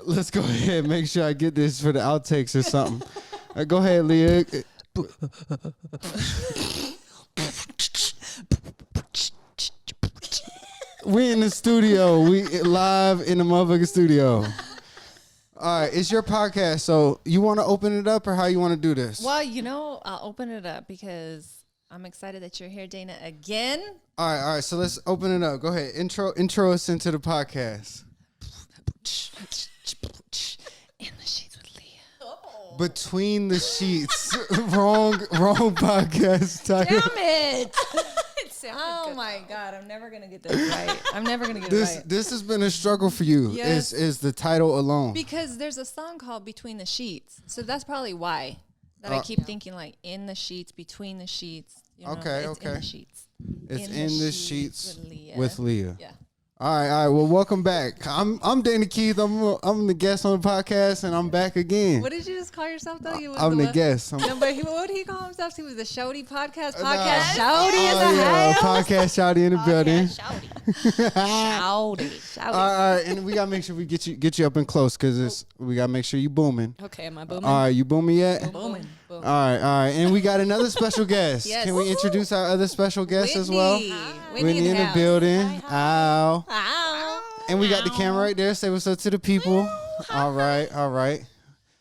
Let's go ahead. Make sure I get this for the outtakes or something. Go ahead, Leah. We in the studio. We live in the motherfucking studio. All right, it's your podcast, so you want to open it up or how you want to do this? Well, I'll open it up because I'm excited that you're here, Dana, again. All right, so let's open it up. Go ahead. Intro us into the podcast. In the sheets with Leah. Oh. Between the sheets. wrong podcast title. Damn it. Oh my God, I'm never going to get this right. I'm never going to get it right. This has been a struggle for you, yes. is the title alone. Because there's a song called Between the Sheets. So that's probably why that I keep thinking like in the sheets, between the sheets. Okay. In the sheets. It's in the sheets with Leah. Yeah. All right. Well, welcome back. I'm Danny Keith. I'm the guest on the podcast, and I'm back again. What did you just call yourself, though? I'm the guest. No, but what did he call himself? He was the Shouty podcast. Shouty in the house. Podcast Shouty in the building. Shouty. All right, and we gotta make sure we get you up and close because we gotta make sure you booming. Okay, am I booming? All right, you booming yet? Booming. All right, and we got another special guest. Yes. Can we introduce our other special guest as well? Whitney in the building. Hi. Ow. And we got the camera right there. Say what's up to the people. All right.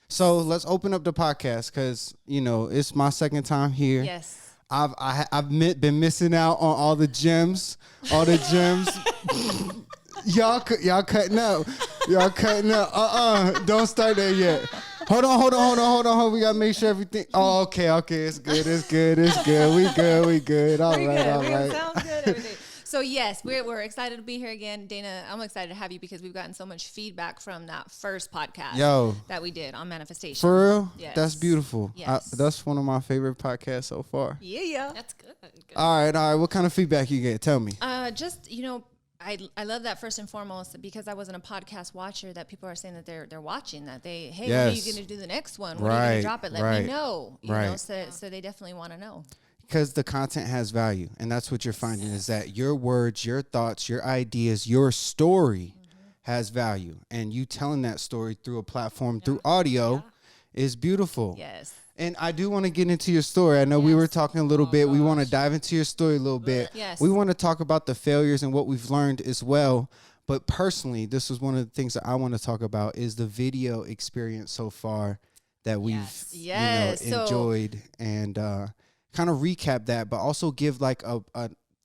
So let's open up the podcast because it's my second time here. Yes. I've been missing out on all the gems. Y'all cutting up. Don't start that yet. Hold on. We gotta make sure everything. Oh, okay. It's good. We good. All right. Sounds good. Everything. So yes, we're excited to be here again, Dana. I'm excited to have you because we've gotten so much feedback from that first podcast that we did on manifestation. For real? Yes. That's beautiful. Yes. That's one of my favorite podcasts so far. Yeah. That's good. All right. What kind of feedback you get? Tell me. I love that first and foremost because I wasn't a podcast watcher that people are saying that they're watching that when are you going to do the next one? When are you going to drop it? Let me know. You know, so they definitely want to know. Because the content has value, and that's what you're finding is that your words, your thoughts, your ideas, your story has value, and you telling that story through a platform, through audio is beautiful. Yes. And I do want to get into your story. I know we were talking a little bit. We want to dive into your story a little bit. Yes. We want to talk about the failures and what we've learned as well. But personally, this is one of the things that I want to talk about is the video experience so far that we've enjoyed and kind of recap that, but also give like a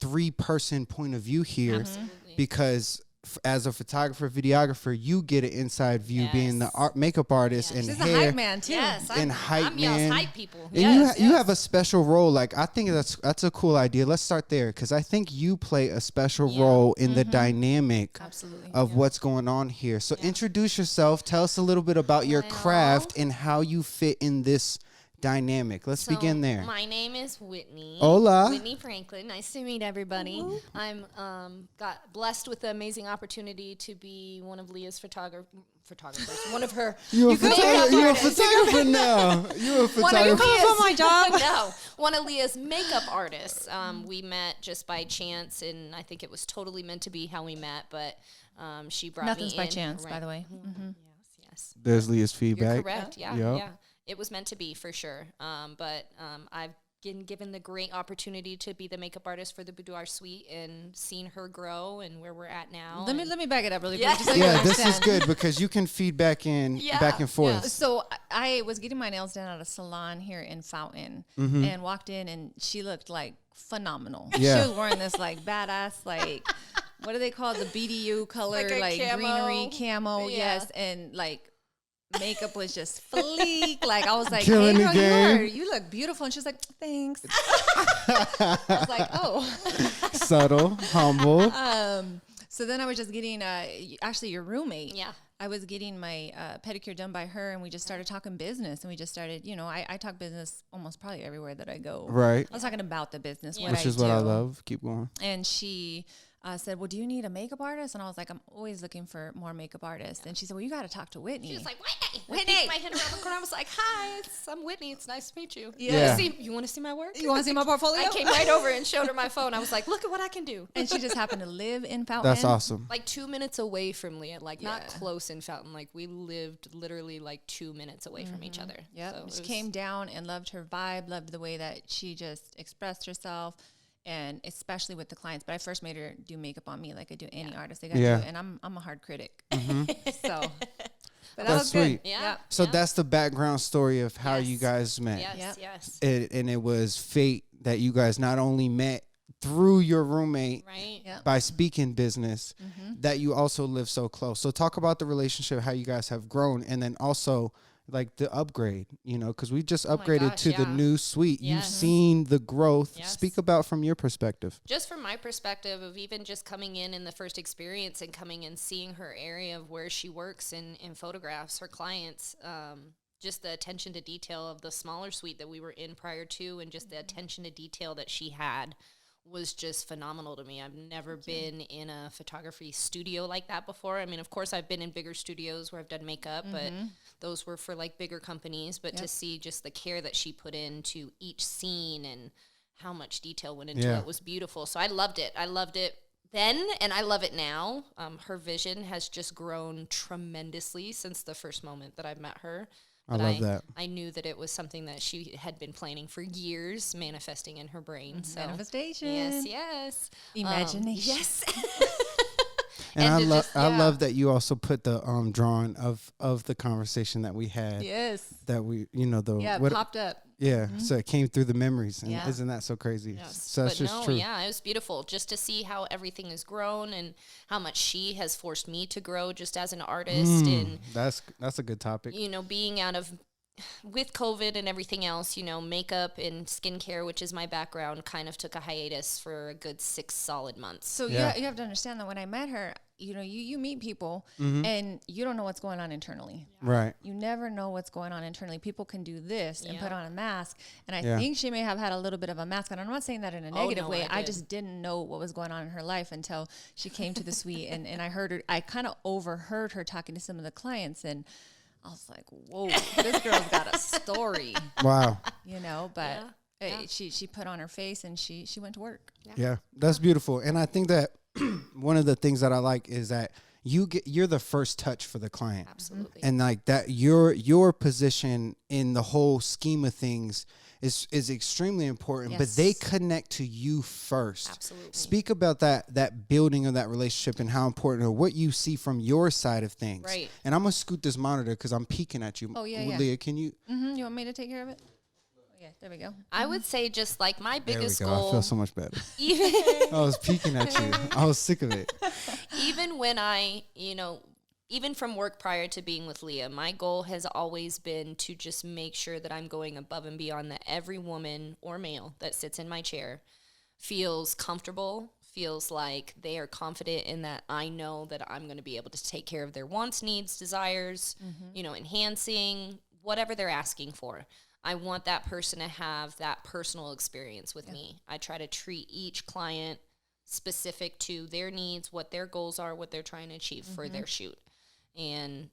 3-person point of view here. Absolutely. Because as a photographer, videographer, you get an inside view being the makeup artist and She's hair. a hype man too. Yes, and hype man. hype people. And you have a special role. Like I think that's a cool idea. Let's start there because I think you play a special role in the dynamic of what's going on here. So introduce yourself. Tell us a little bit about your craft and how you fit in this dynamic. Let's begin there. My name is Whitney. Hola. Whitney Franklin. Nice to meet everybody. I'm got blessed with the amazing opportunity to be one of Leah's photographers. One of her. You're a photographer now. You're a photographer. My job. No, one of Leah's makeup artists. We met just by chance, and I think it was totally meant to be how we met. But she brought Nothing's me by in. chance, by the way. Yes. There's Leah's feedback. You're correct. Yeah. It was meant to be for sure. But I've been given the great opportunity to be the makeup artist for the Boudoir Suite and seen her grow and where we're at now. Let me back it up really quick. Yeah. Just so you understand. This is good because you can feed back and forth. So I was getting my nails done at a salon here in Fountain and walked in and she looked like phenomenal. Yeah. She was wearing this like badass what do they call it? The BDU color like greenery camo. Yeah. Yes, and like makeup was just fleek. Like I was like, Killing hey the girl, game. you look beautiful. And she was like, thanks. I was like, oh. Subtle, humble. So then I was just getting actually your roommate. Yeah. I was getting my pedicure done by her, and we just started talking business, and we just started, I talk business almost probably everywhere that I go. Right. I was talking about the business, Which is what I love. Keep going. And she said, well, do you need a makeup artist? And I was like, I'm always looking for more makeup artists. And she said, well, you got to talk to Whitney. She was like, Whitney. My head around the corner. I was like, hi, I'm Whitney. It's nice to meet you. Yeah. You want to see my work? You want to see my portfolio? I came right over and showed her my phone. I was like, look at what I can do. And she just happened to live in Fountain. That's awesome. Like 2 minutes away from Lea, like not close in Fountain. Like we lived literally like 2 minutes away from each other. Yeah. So she came down and loved her vibe, loved the way that she just expressed herself. And especially with the clients, but I first made her do makeup on me like I do any artist. They got to do it, and I'm a hard critic. So, but that was sweet. Good. Yeah. So that's the background story of how you guys met. Yes. And it was fate that you guys not only met through your roommate by speaking business, that you also live so close. So talk about the relationship, how you guys have grown, and then also like the upgrade, you know, because we just upgraded to the new suite. You've seen the growth. Speak about from your perspective. Just from my perspective of even just coming in the first experience and coming and seeing her area of where she works in photographs, her clients, just the attention to detail of the smaller suite that we were in prior to, and just the attention to detail that she had was just phenomenal to me. I've never been in a photography studio like that before. I mean, of course, I've been in bigger studios where I've done makeup, but those were for like bigger companies. But to see just the care that she put into each scene and how much detail went into it was beautiful. So I loved it. I loved it then, and I love it now. Her vision has just grown tremendously since the first moment that I met her. But I love that. I knew that it was something that she had been planning for years, manifesting in her brain. So manifestation. Yes. Imagination. Yes. And I love that you also put the drawing of the conversation that we had. Yes. That we, you know, it popped up. Yeah, so it came through the memories, and isn't that so crazy? Yes. So that's just true. Yeah, it was beautiful just to see how everything has grown and how much she has forced me to grow just as an artist. And that's a good topic. You know, being out of with COVID and everything else, you know, makeup and skincare, which is my background, kind of took a hiatus for a good 6 solid months. So you have to understand that when I met her, you know, you meet people and you don't know what's going on internally. Right. You never know what's going on internally. People can do this and put on a mask. And I think she may have had a little bit of a mask. And I'm not saying that in a negative way. I just didn't know what was going on in her life until she came to the suite. And I heard her, I kind of overheard her talking to some of the clients, and I was like, whoa, this girl's got a story. Wow. You know, but she put on her face and she went to work. Yeah, that's beautiful. And I think that one of the things that I like is that you're the first touch for the client. Absolutely. And like that your position in the whole scheme of things is extremely important, but they connect to you first. Absolutely. Speak about that building of that relationship and how important, or what you see from your side of things. Right. And I'm gonna scoot this monitor because I'm peeking at you. Oh yeah. Leah, can you? You want me to take care of it? Yeah, there we go. I would say just like my biggest There we go. goal. I feel so much better. Even I was peeking at you. I was sick of it. even when I, you know, even from work prior to being with Lea, my goal has always been to just make sure that I'm going above and beyond, that every woman or male that sits in my chair feels comfortable, feels like they are confident in that I know that I'm going to be able to take care of their wants, needs, desires, you know, enhancing whatever they're asking for. I want that person to have that personal experience with me. I try to treat each client specific to their needs, what their goals are, what they're trying to achieve for their shoot. And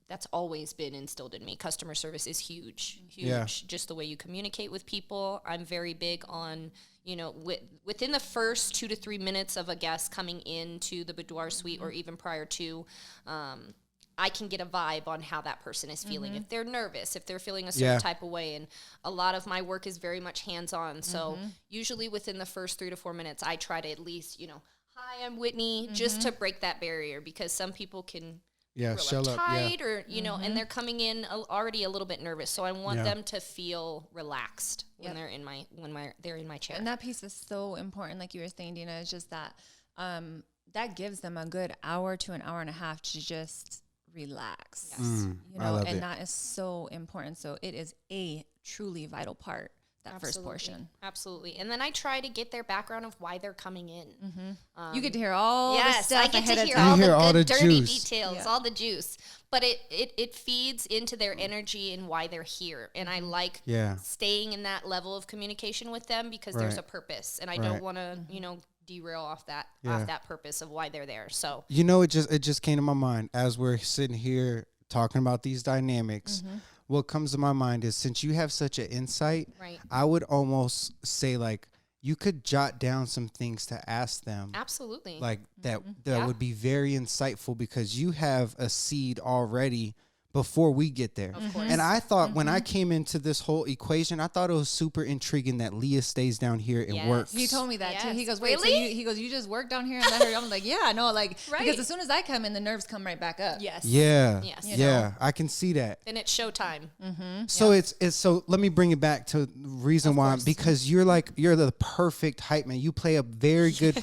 that's always been instilled in me. Customer service is huge. Yeah. Just the way you communicate with people. I'm very big on, you know, within the first 2 to 3 minutes of a guest coming into the boudoir suite, or even prior to, I can get a vibe on how that person is feeling. If they're nervous, if they're feeling a certain type of way. And a lot of my work is very much hands-on. So usually within the first 3 to 4 minutes, I try to at least, you know, hi, I'm Whitney, just to break that barrier, because some people can shell up, tight or, you know, and they're coming in already a little bit nervous. So I want them to feel relaxed when they're in my chair. And that piece is so important. Like you were saying, Dina, it's just that, that gives them a good hour to an hour and a half to just relax, you know, and that is so important. So it is a truly vital part, that first portion. Absolutely. And then I try to get their background of why they're coming in. You get to hear all the stuff. I get to hear all the dirty details, all the juice. But it feeds into their energy and why they're here. And I like staying in that level of communication with them, because there's a purpose. And I don't want to, you know, derail off that purpose of why they're there. So it just came to my mind as we're sitting here talking about these dynamics. What comes to my mind is, since you have such an insight, right, I would almost say like you could jot down some things to ask them. Absolutely. Like that would be very insightful, because you have a seed already before we get there. Of course. And I thought when I came into this whole equation, I thought it was super intriguing that Lea stays down here and works. He told me that too. He goes, wait, really? So you just work down here and let her? I'm like, yeah, no, like, right. Because as soon as I come in, the nerves come right back up. Yes. Yeah. Yes. Yeah. I can see that. And it's showtime. So it's so let me bring it back to the reason why, because you're the perfect hype man. You play a very good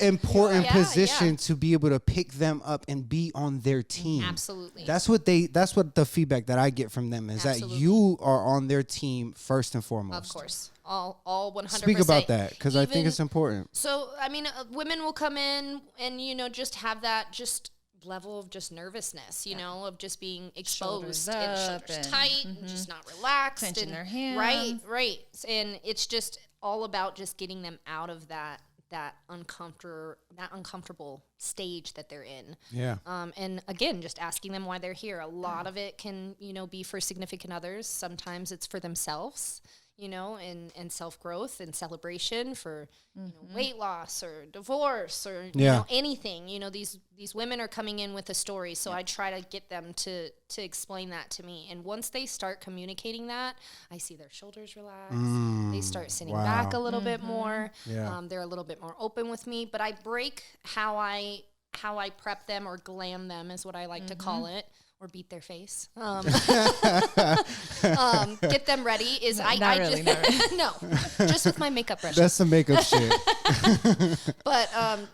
important position to be able to pick them up and be on their team. Absolutely. That's what the feedback that I get from them is that you are on their team first and foremost. Of course. All 100%. Speak about that, because I think it's important. So, I mean, women will come in and, just have that just level of just nervousness, of just being exposed and shoulders tight and just not relaxed. Clenching their hands. Right. And it's just all about just getting them out of that uncomfortable stage that they're in. Yeah. And again, just asking them why they're here. A lot of it can, be for significant others. Sometimes it's for themselves, and self-growth and celebration for weight loss or divorce or anything. These women are coming in with a story, so I try to get them to explain that to me. And once they start communicating that, I see their shoulders relax. They start sitting back a little bit more. Yeah. They're a little bit more open with me, but I break how I prep them, or glam them is what I like to call it. Or beat their face. Get them ready. No, just with my makeup brush. That's some makeup shit. But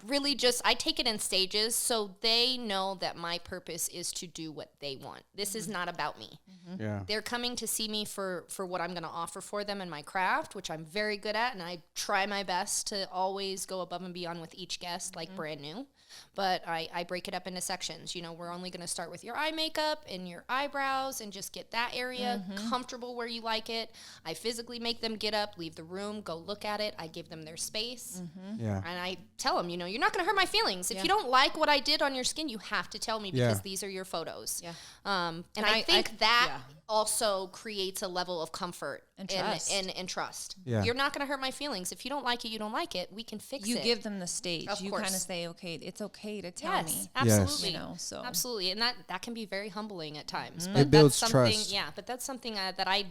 really, I take it in stages, so they know that my purpose is to do what they want. This is not about me. Yeah, they're coming to see me for what I'm going to offer for them in my craft, which I'm very good at, and I try my best to always go above and beyond with each guest, like brand new. But I break it up into sections. We're only going to start with your eye makeup and your eyebrows and just get that area comfortable where you like it. I physically make them get up, leave the room, go look at it. I give them their space. Yeah. And I tell them, you're not going to hurt my feelings. If you don't like what I did on your skin, you have to tell me, because these are your photos. Yeah. And I think that also creates a level of comfort and trust. And trust. Yeah. You're not going to hurt my feelings. If you don't like it, you don't like it. We can fix it. You give them the stage. Of you course. kind of say, okay, it's okay to tell me. Absolutely. Yes. Absolutely. And that can be very humbling at times. But it builds trust. Yeah, but that's something that I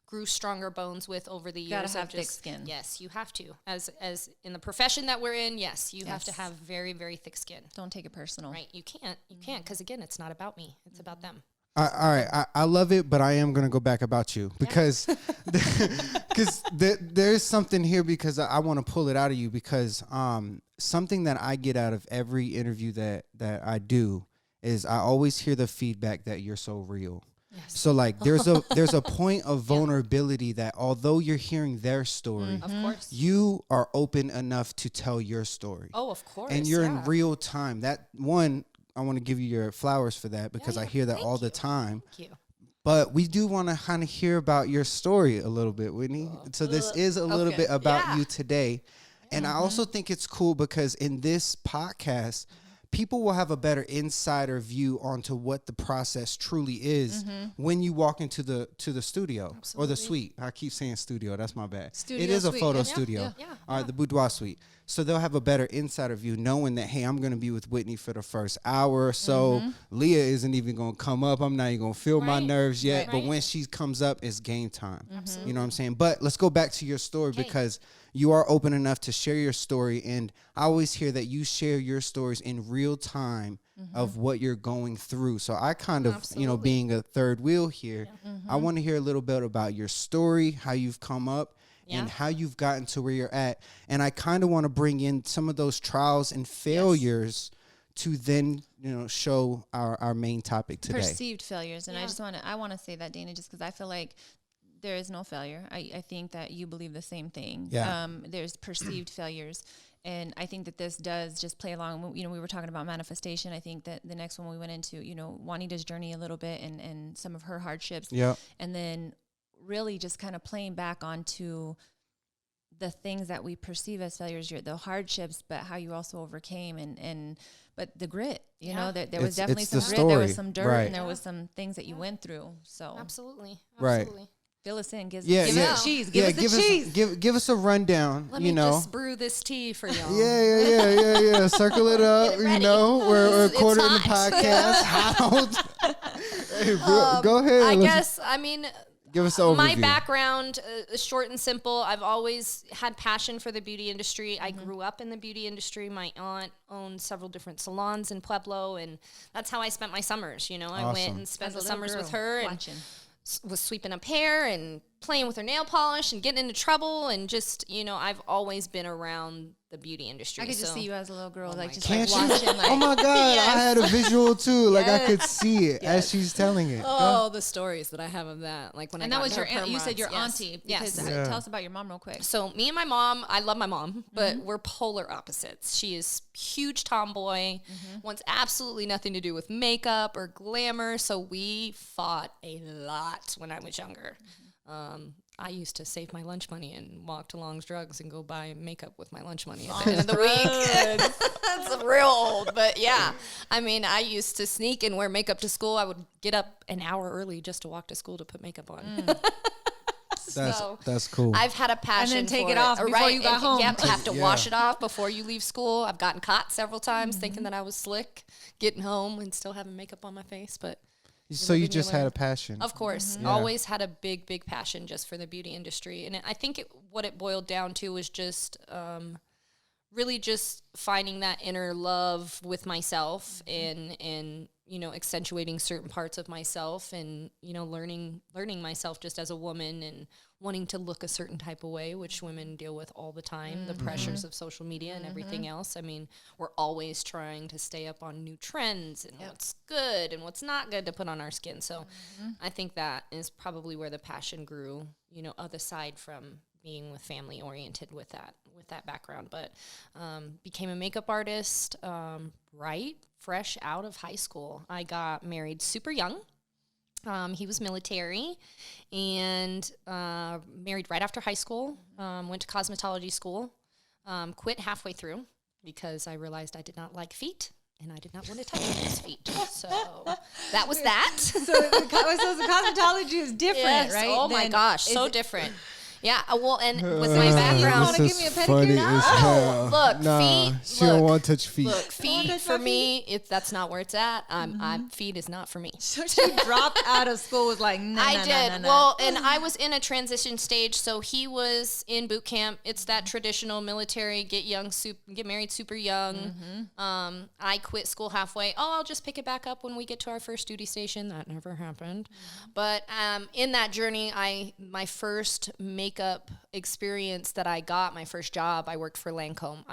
grew stronger bones with over the years. Gotta have thick skin. Yes, you have to. As in the profession that we're in, yes, you have to have very, very thick skin. Don't take it personal. Right. You can't, because again, it's not about me. It's about them. All right, I love it, but I am going to go back about you, because there's something here, because I want to pull it out of you, because something that I get out of every interview that I do is I always hear the feedback that you're so real. Yes. So like there's a point of vulnerability that although you're hearing their story, of course, you are open enough to tell your story. Oh, of course. And you're in real time. That one, I want to give you your flowers for that, because I hear that all the time. Thank you. But we do want to kind of hear about your story a little bit, Whitney. So this is a little bit about you today. And I also think it's cool because in this podcast, people will have a better insider view onto what the process truly is when you walk into the studio or the suite. I keep saying studio. That's my bad. It is a photo studio. All right, the boudoir suite. So they'll have a better insider view knowing that, hey, I'm going to be with Whitney for the first hour or so. Lea isn't even going to come up. I'm not even going to feel my nerves yet. But when she comes up, it's game time. You know what I'm saying? But let's go back to your story because you are open enough to share your story. And I always hear that you share your stories in real time of what you're going through. So I kind of, being a third wheel here, I want to hear a little bit about your story, how you've come up. And how you've gotten to where you're at. And I kind of want to bring in some of those trials and failures to then, show our main topic today. Perceived failures. And I want to say that, Dana, just because I feel like there is no failure. I think that you believe the same thing. Yeah. There's perceived failures. And I think that this does just play along. We were talking about manifestation. I think that the next one we went into, Juanita's journey a little bit and some of her hardships. Yeah. And then really just kind of playing back onto the things that we perceive as failures, the hardships, but how you also overcame but the grit, you know, there was definitely some grit, there was some dirt, and there was some things that you went through. So absolutely. Right. Fill us in. Give us the cheese. Give us the cheese. Give us a rundown. Let me just brew this tea for y'all. Yeah. Circle it up. You know, we're recording the podcast. Hey, go ahead. I guess. I mean, give us an overview. My background is short and simple. I've always had passion for the beauty industry. I grew up in the beauty industry. My aunt owned several different salons in Pueblo, and that's how I spent my summers. You know, I went and spent the summers with her and was sweeping up hair and playing with her nail polish and getting into trouble, and just, you know, I've always been around the beauty industry. I could just see you as a little girl, watching. Oh my God, I had a visual too. Like I could see it as she's telling it. Oh, the stories that I have of that. Like when and I that was your aunt. You said your auntie. Because tell us about your mom real quick. So me and my mom, I love my mom, but we're polar opposites. She is huge tomboy, wants absolutely nothing to do with makeup or glamour. So we fought a lot when I was younger. I used to save my lunch money and walk to Long's Drugs and go buy makeup with my lunch money at the end of the week. That's real old, but yeah. I mean, I used to sneak and wear makeup to school. I would get up an hour early just to walk to school to put makeup on. That's cool. I've had a passion and then take it off before you got home. Yep, have to wash it off before you leave school. I've gotten caught several times thinking that I was slick, getting home and still having makeup on my face, but... So you just had a passion. Of course. Always had a big passion just for the beauty industry. And I think what it boiled down to was just really just finding that inner love with myself and you know, accentuating certain parts of myself and, you know, learning myself just as a woman and wanting to look a certain type of way, which women deal with all the time, the pressures of social media and everything else. I mean, we're always trying to stay up on new trends and what's good and what's not good to put on our skin. So I think that is probably where the passion grew, you know, other side from being with family oriented with that background, but became a makeup artist right fresh out of high school. I got married super young. He was military and married right after high school, went to cosmetology school, quit halfway through because I realized I did not like feet and I did not want to touch those feet. So that was that. So the cosmetology is different, right? Oh my gosh, so different. Yeah, well, and with my background, want to give me a pedicure? No. Look, feet. She don't want to touch feet. Look, feet for me, that's not where it's at. Feet is not for me. So she dropped out of school with like, no. Well, and I was in a transition stage. So he was in boot camp. It's that traditional military, get married super young. I quit school halfway. I'll just pick it back up when we get to our first duty station. That never happened. But in that journey, my first makeup experience that I got, my first job, I worked for Lancome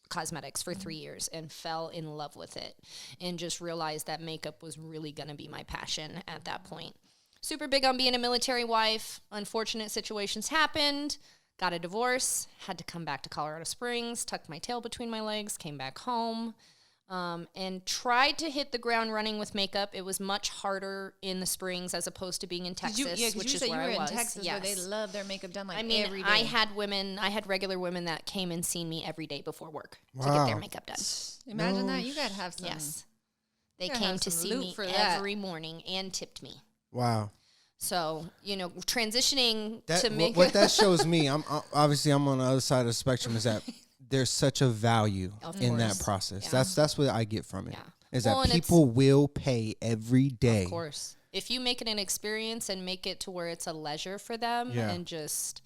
Cosmetics for 3 years and fell in love with it and just realized that makeup was really going to be my passion at that point. Super big on being a military wife. Unfortunate situations happened. Got a divorce. Had to come back to Colorado Springs, tucked my tail between my legs, came back home. And tried to hit the ground running with makeup. It was much harder in the Springs as opposed to being in Texas, which is where I was. You were in Texas where they love their makeup done every day. I had regular women that came and seen me every day before work to get their makeup done. Imagine that. You got to have some. Yes. They came to see me every morning and tipped me. Wow. So, you know, transitioning to makeup. What that shows me, I'm on the other side of the spectrum, is that there's such a value in that process. Yeah. That's what I get from it. Yeah. Is that people will pay every day. Of course. If you make it an experience and make it to where it's a leisure for them and just,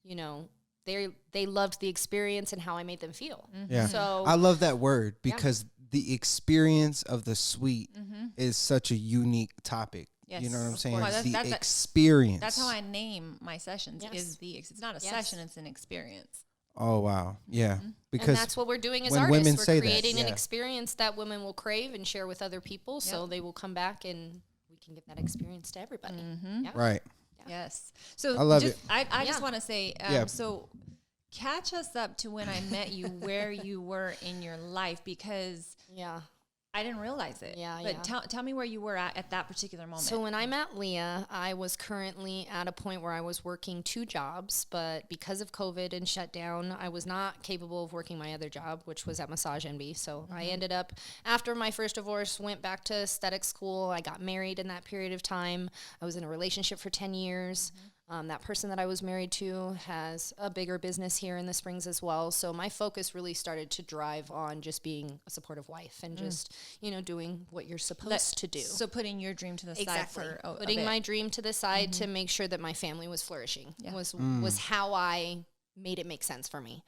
you know, they loved the experience and how I made them feel. Yeah. So I love that word because the experience of the suite is such a unique topic. Yes, you know what I'm saying? The experience. That's how I name my sessions. It's not a session, it's an experience. Oh, wow. Yeah. Because and that's what we're doing as artists. We're creating an experience that women will crave and share with other people. So they will come back and we can give that experience to everybody. Yeah. Right. Yeah. Yes. So I love it. I just want to say, so catch us up to when I met you, where you were in your life, because I didn't realize it. Yeah, but tell me where you were at that particular moment. So when I met Leah, I was currently at a point where I was working 2 jobs, but because of COVID and shutdown, I was not capable of working my other job, which was at Massage Envy. So I ended up, after my first divorce, went back to aesthetic school. I got married in that period of time. I was in a relationship for 10 years. That person that I was married to has a bigger business here in the Springs as well. So my focus really started to drive on just being a supportive wife and just, doing what you're supposed to do. So putting your dream to the side for putting my dream to the side to make sure that my family was flourishing was how I made it make sense for me.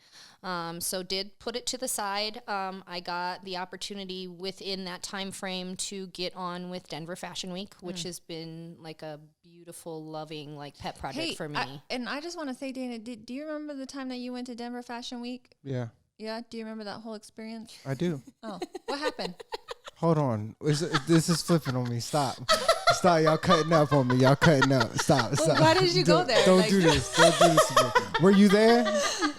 So did put it to the side. I got the opportunity within that time frame to get on with Denver Fashion Week, which has been like a beautiful, loving, like pet project for me. I just want to say, Dana, do you remember the time that you went to Denver Fashion Week? Yeah. Yeah? Do you remember that whole experience? I do. Oh, what happened? Hold on. This is flipping on me. Stop. Stop. Y'all cutting up on me. Y'all cutting up. Stop. Stop. Why did you go there? Don't do this. Don't do this to me. Were you there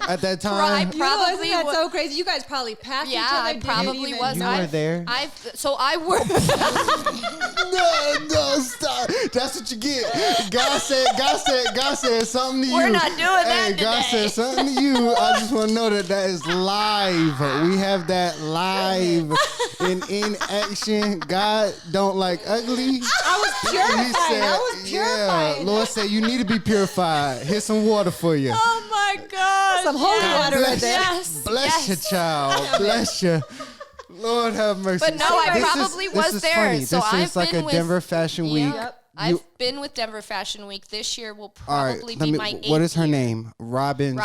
at that time? I probably that's so crazy. You guys probably packed each other. I probably was. You were there? I worked. No, stop. That's what you get. God said something to you. We're not doing that today. God said something to you. I just want to know that is live. We have that live in action. God don't like ugly. I was purified. Yeah, Lord said you need to be purified. Here's some water for you. Oh my God. Some holy water right there. Yes. Bless you, child. Bless you. Lord have mercy. But no, I probably was there. Funny. So this is like a Denver Fashion Week. Yep. I've been with Denver Fashion Week. This year will probably be my 8th What is her year. name? Robin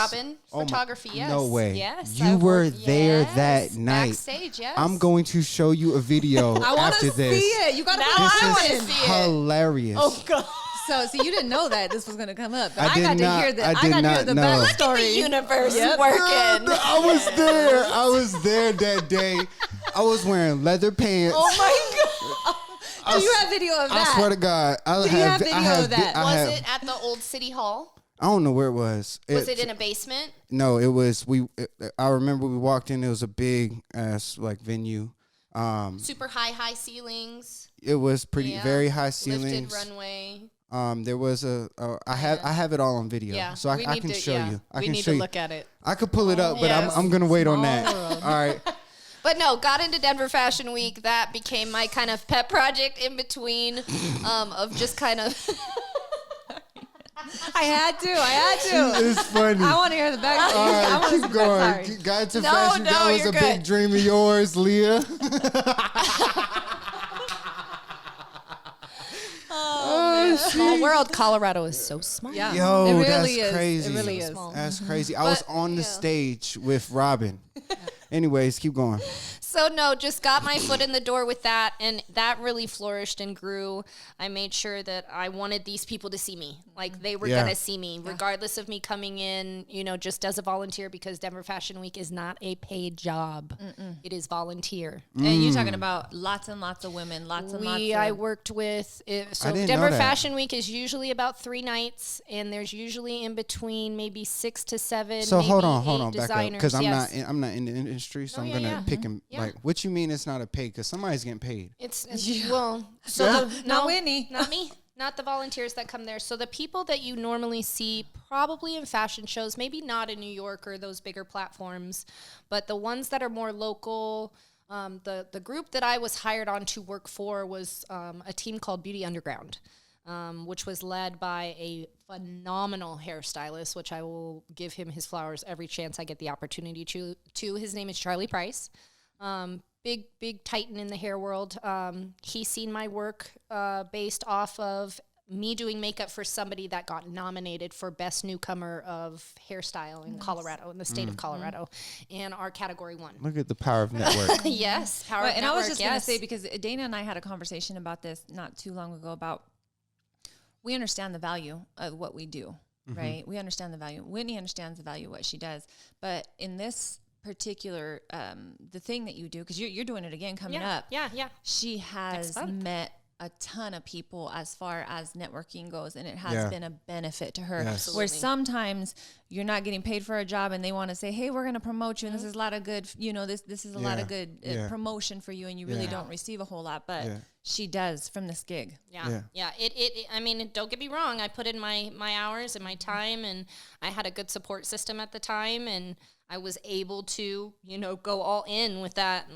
Photography, yes. No way. Yes. You were there that night. Backstage, yes. I'm going to show you a video after this. I want to see it. You got to This is see it. hilarious. Oh, God. So you didn't know that this was going to come up. But I got to hear the know. backstory. The universe working. I was there. I was there that day. I was wearing leather pants. Oh, my God. Do you have video of that? I swear to God. Do you have video of that? Was it at the old city hall? I don't know where it was. Was it in a basement? No, it was. I remember we walked in. It was a big ass venue. Super high ceilings. It was very high ceilings. Lifted runway. There was I have it all on video. Yeah, so I can show you. We need to look at it. I could pull it up, but I'm gonna wait on that. All right. But no, got into Denver Fashion Week. That became my kind of pet project in between of just kind of. I had to. It's funny. I want to hear the backstory. All right, keep going. Got to fashion. That was a big dream of yours, Leah. Small world. Colorado is so small. Yeah. Yo, it really that's is. crazy. It really is. That's crazy. I was on the stage with Robin. Anyways, keep going. So no, just got my foot in the door with that, and that really flourished and grew. I made sure that I wanted these people to see me. Like they were going to see me, regardless of me coming in, just as a volunteer, because Denver Fashion Week is not a paid job. It is volunteer. And you're talking about lots and lots of women, I worked with, so Denver Fashion Week is usually about 3 nights, and there's usually in between maybe 6 to 7. So maybe hold on, back up, because I'm not in the industry, so I'm gonna pick him. Like, what you mean it's not a pay? Because somebody's getting paid. Not Whitney, not me. Not the volunteers that come there. So the people that you normally see probably in fashion shows, maybe not in New York or those bigger platforms, but the ones that are more local, the group that I was hired on to work for was a team called Beauty Underground, which was led by a phenomenal hairstylist, which I will give him his flowers every chance I get the opportunity to. His name is Charlie Price. Big titan in the hair world. He's seen my work based off of me doing makeup for somebody that got nominated for Best Newcomer of Hairstyle in Colorado, in the state of Colorado, and our category won. Look at the power of network. Yes, power of network. And I was just going to say, because Dana and I had a conversation about this not too long ago about we understand the value of what we do, right? We understand the value. Whitney understands the value of what she does. But in this particular, the thing that you do, because you're doing it again coming up. Yeah. She has met a ton of people as far as networking goes, and it has been a benefit to her. Yes. Where sometimes you're not getting paid for a job and they want to say, hey, we're going to promote you, and this is a lot of good, this is a lot of good promotion for you, and you really don't receive a whole lot, but she does from this gig. Yeah. It I mean, don't get me wrong, I put in my hours and my time, and I had a good support system at the time, and I was able to, go all in with that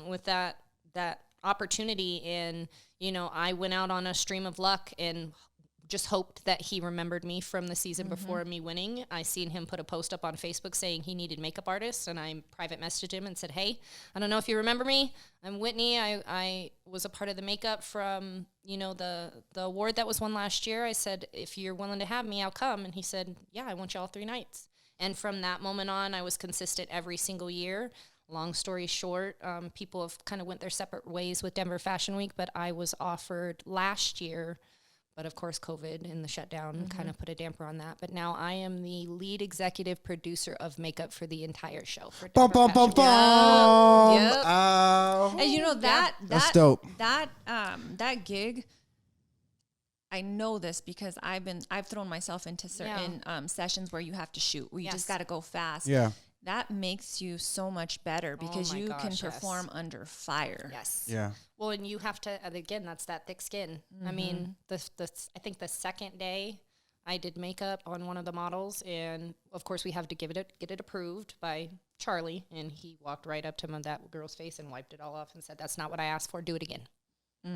opportunity. And, I went out on a stream of luck and just hoped that he remembered me from the season before me winning. I seen him put a post up on Facebook saying he needed makeup artists, and I private messaged him and said, hey, I don't know if you remember me. I'm Whitney. I was a part of the makeup from, the award that was won last year. I said, if you're willing to have me, I'll come. And he said, yeah, I want you all 3 nights. And from that moment on, I was consistent every single year. Long story short, people have kind of went their separate ways with Denver Fashion Week, but I was offered last year. But of course, COVID and the shutdown kind of put a damper on that. But now I am the lead executive producer of makeup for the entire show. For Denver Fashion Week. Yep. And that's dope. That gig, I know this because I've thrown myself into certain sessions where you have to shoot, where you just got to go fast. Yeah. That makes you so much better because you can perform under fire. Yes. Yeah. Well, and you have to, again, that's that thick skin. I mean, I think the second day I did makeup on one of the models, and of course we have to get it approved by Charlie, and he walked right up to that girl's face and wiped it all off and said, that's not what I asked for. Do it again.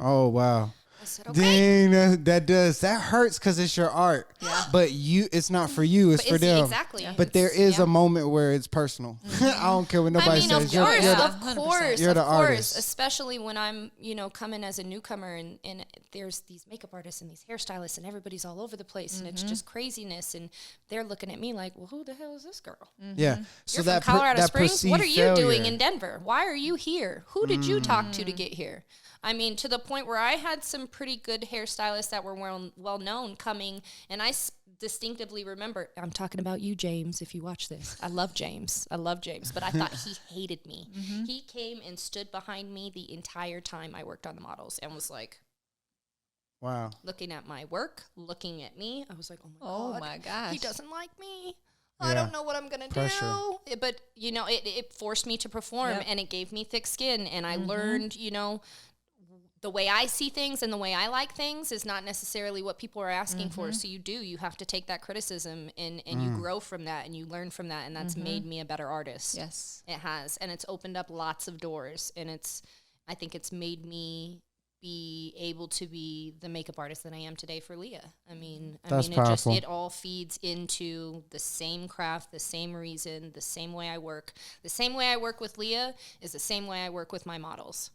Oh, wow. I said, okay. Dang, that hurts because it's your art. Yeah. But it's not for you, it's for them. Exactly. But there is a moment where it's personal. I don't care what nobody says. Of course, you're the artist. Especially when I'm, coming as a newcomer, and there's these makeup artists and these hairstylists, and everybody's all over the place, and it's just craziness, and they're looking at me like, well, who the hell is this girl? Yeah. So you're from Colorado Springs? What are you doing in Denver? Why are you here? Who did you talk to get here? I mean, to the point where I had some pretty good hairstylists that were well known coming, and I distinctively remember, I'm talking about you, James, if you watch this. I love James, but I thought he hated me. He came and stood behind me the entire time I worked on the models and was like, wow. Looking at my work, looking at me. I was like, oh my gosh. He doesn't like me. I don't know what I'm going to do. But, it forced me to perform, and it gave me thick skin, and I learned, the way I see things and the way I like things is not necessarily what people are asking for. So you have to take that criticism and you grow from that and you learn from that. And that's made me a better artist. Yes, it has. And it's opened up lots of doors, and I think it's made me be able to be the makeup artist that I am today for Lea. It all feeds into the same craft, the same reason, the same way I work. The same way I work with Lea is the same way I work with my models.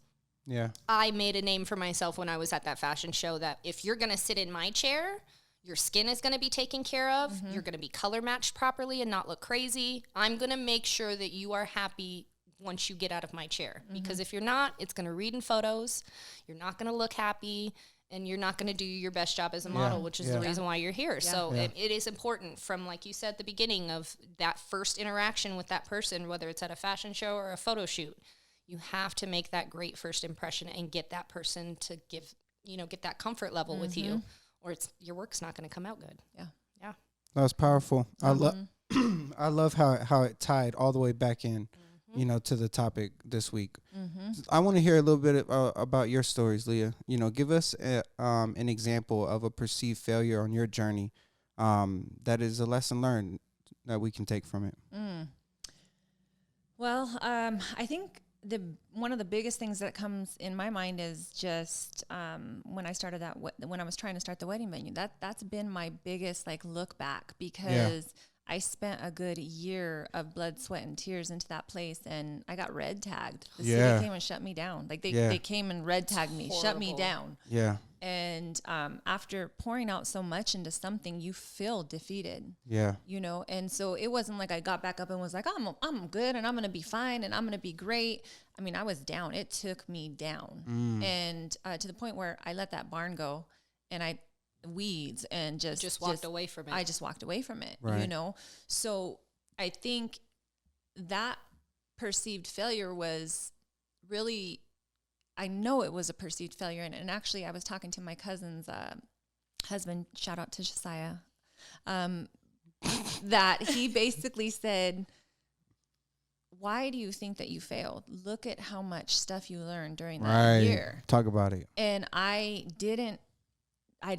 Yeah. I made a name for myself when I was at that fashion show that if you're going to sit in my chair, your skin is going to be taken care of. You're going to be color matched properly and not look crazy. I'm going to make sure that you are happy once you get out of my chair. Because if you're not, it's going to read in photos. You're not going to look happy, and you're not going to do your best job as a model, which is the reason why you're here. Yeah. So it is important from, like you said at the beginning, of that first interaction with that person, whether it's at a fashion show or a photo shoot. You have to make that great first impression and get that person to get that comfort level with you, or your work's not going to come out good. Yeah. That was powerful. I love how it tied all the way back in, to the topic this week. I want to hear a little bit about your stories, Lea. Give us an example of a perceived failure on your journey that is a lesson learned that we can take from it. Well, I think one of the biggest things that comes in my mind is just when I was trying to start the wedding venue. That's been my biggest look back, because I spent a good year of blood, sweat, and tears into that place, and I got red tagged. The city came and shut me down. They came and red tagged me, shut me down. Yeah. And after pouring out so much into something, you feel defeated. Yeah. And so it wasn't like I got back up and was like, I'm good and I'm going to be fine and I'm going to be great. I mean, I was down. It took me down. And to the point where I let that barn go, and weeds and just walked away from it. I just walked away from it, right. So I think that perceived failure was really I know it was a perceived failure. And actually, I was talking to my cousin's husband, shout out to Josiah, that he basically said, why do you think that you failed? Look at how much stuff you learned during that year. Talk about it. And I did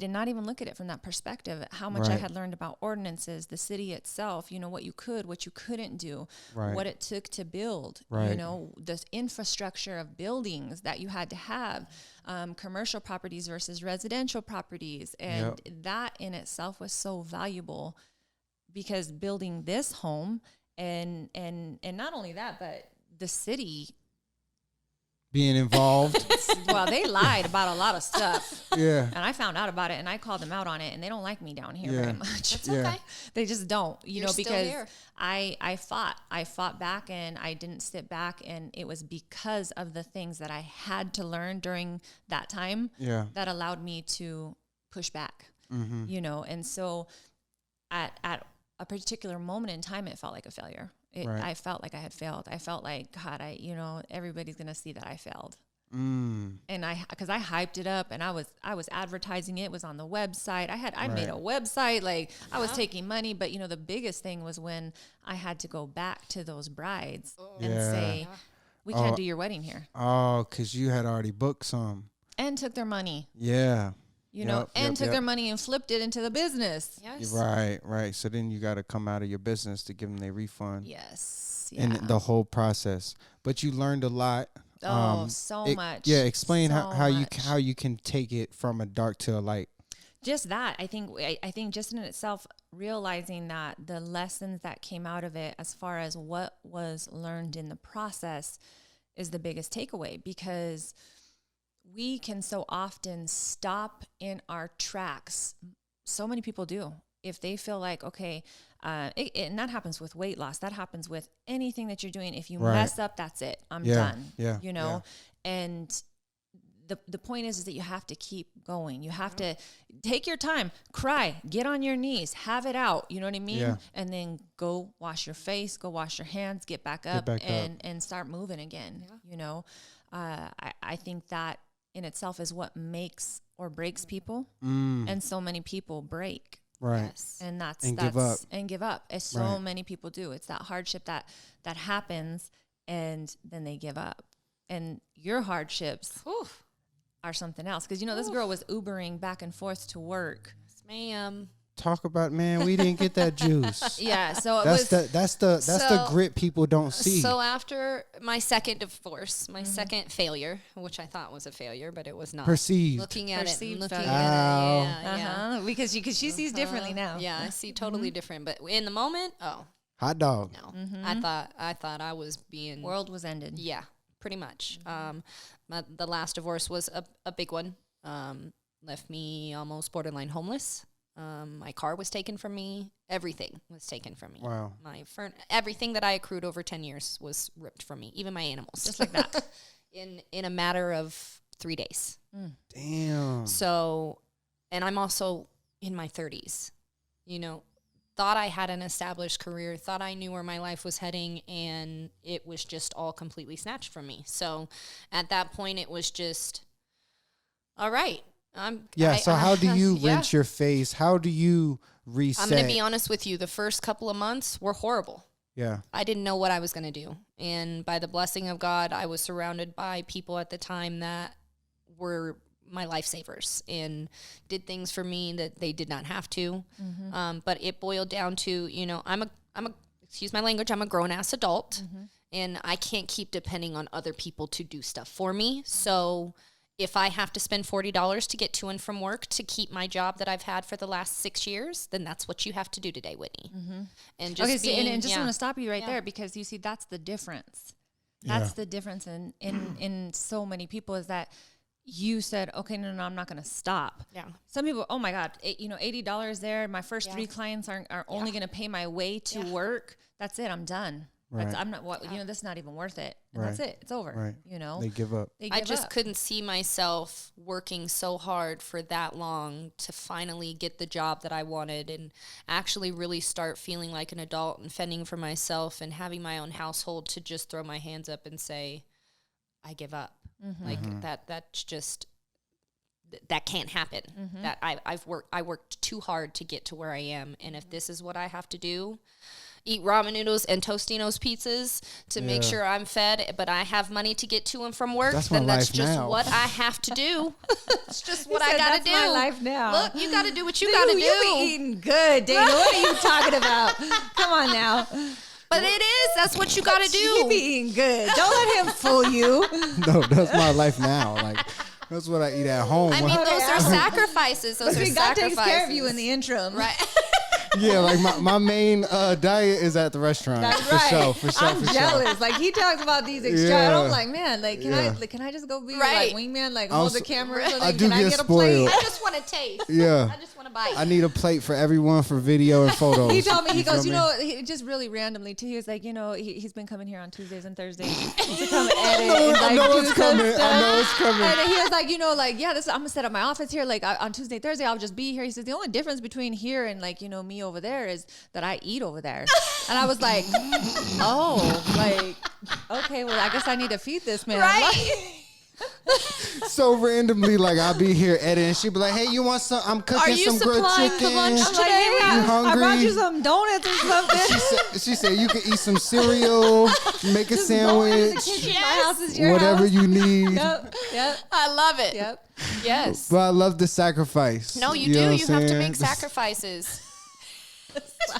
not even look at it from that perspective, how much I had learned about ordinances, the city itself, you know, what you could, what you couldn't do, what it took to build, you know, the infrastructure of buildings that you had to have, commercial properties versus residential properties. And that in itself was so valuable, because building this home and not only that, but the city being involved. Well, they lied about a lot of stuff. Yeah. And I found out about it, and I called them out on it, and they don't like me down here very much. That's okay. They just don't, you You're know, because here. I fought back, and I didn't sit back, and it was because of the things that I had to learn during that time that allowed me to push back, you know. And so at a particular moment in time, it felt like a failure. I felt like I had failed. I felt like, God, everybody's going to see that I failed. And because I hyped it up, and I was advertising it, was on the website. I made a website, like I was taking money, but you know, the biggest thing was when I had to go back to those brides and say, we can't do your wedding here. Oh, cause you had already booked some. And took their money. Yeah. You know, and took their money and flipped it into the business. Yes. Right. So then you got to come out of your business to give them their refund. Yes. And the whole process. But you learned a lot. So much. Yeah. Explain so how you can take it from a dark to a light. Just that. I think just in itself, realizing that the lessons that came out of it, as far as what was learned in the process, is the biggest takeaway, because we can so often stop in our tracks. So many people do. If they feel like, okay, and that happens with weight loss. That happens with anything that you're doing. If you mess up, that's it. I'm done. Yeah. You know? Yeah. And the point is that you have to keep going. You have to take your time, cry, get on your knees, have it out. You know what I mean? Yeah. And then go wash your face, go wash your hands, get back up and start moving again. Yeah. You know? I think that in itself is what makes or breaks people. And so many people break. Right. Yes. And give up. As so many people do. It's that hardship that happens, and then they give up. And your hardships are something else. Because, you know, this girl was Ubering back and forth to work. Yes, ma'am. Talk about, man, we didn't get that juice. Yeah, so that's the grit people don't see. So after my second divorce, my second failure, which I thought was a failure, but it was not. Perceived. Looking at it, yeah. Because she sees differently now. Yeah, I see totally different. But in the moment, hot dog. No, I thought I was being. World was ended. Yeah, pretty much. The last divorce was a big one. Left me almost borderline homeless. My car was taken from me. Everything was taken from me. Wow. Everything that I accrued over 10 years was ripped from me. Even my animals. Just like that. in a matter of 3 days. Damn. So, and I'm also in my 30s. You know, thought I had an established career, thought I knew where my life was heading, and it was just all completely snatched from me. So at that point, it was just, all right. So how do you rinse your face? How do you reset? I'm going to be honest with you. The first couple of months were horrible. Yeah. I didn't know what I was going to do. And by the blessing of God, I was surrounded by people at the time that were my lifesavers and did things for me that they did not have to. But it boiled down to, you know, I'm a excuse my language, I'm a grown ass adult, and I can't keep depending on other people to do stuff for me. So if I have to spend $40 to get to and from work to keep my job that I've had for the last 6 years, then that's what you have to do today, Whitney. And just and just want to stop you right there, because you see, that's the difference. That's the difference in so many people, is that you said, okay, no, I'm not going to stop. Yeah. Some people, oh my God, $80 there. My first 3 clients are only going to pay my way to work. That's it. I'm done. Right. I'm not this is not even worth it. And that's it. It's over. Right. You know, they give up. I just couldn't see myself working so hard for that long to finally get the job that I wanted and actually really start feeling like an adult and fending for myself and having my own household, to just throw my hands up and say, I give up. Like that's just, that can't happen. That I worked too hard to get to where I am. And if this is what I have to do, eat ramen noodles and Tostino's pizzas to make sure I'm fed, but I have money to get to and from work, then that's just what I have to do. It's just what I gotta do. That's my life now. Look, you gotta do what you gotta do. You be eating good, Dana. What are you talking about? Come on now. But it is. That's what you gotta do. You be eating good. Don't let him fool you. No, that's my life now. Like, that's what I eat at home. I mean, those are sacrifices. Those are sacrifices. God takes care of you in the interim. Right. Yeah, like my main diet is at the restaurant. That's for right. sure. I'm jealous. Like, he talks about these extra. Yeah. I'm like, man, like, can I just go be right. like wingman, like hold the camera? So I do can I get spoiled. a plate? I just want to taste. Yeah. I just want to bite. I need a plate for everyone for video and photos. He told me, he goes, he just really randomly too. He was like, he's been coming here on Tuesdays and Thursdays to come edit. I know it's coming. And he was like, I'm gonna set up my office here. Like on Tuesday, Thursday, I'll just be here. He says the only difference between here and like me over there is that I eat over there. And I was like, oh, like, okay, well, I guess I need to feed this man. Right. So randomly, like, I'll be here editing. She'll be like, hey, you want some? I'm cooking some grilled chicken. The lunch I'm like, hey, You hungry? I brought you some donuts or something. She said you can eat some cereal, make a sandwich, My house is your whatever house. you need. Yep. I love it. Yep. Yes. But I love the sacrifice. No, you do. You have to make sacrifices.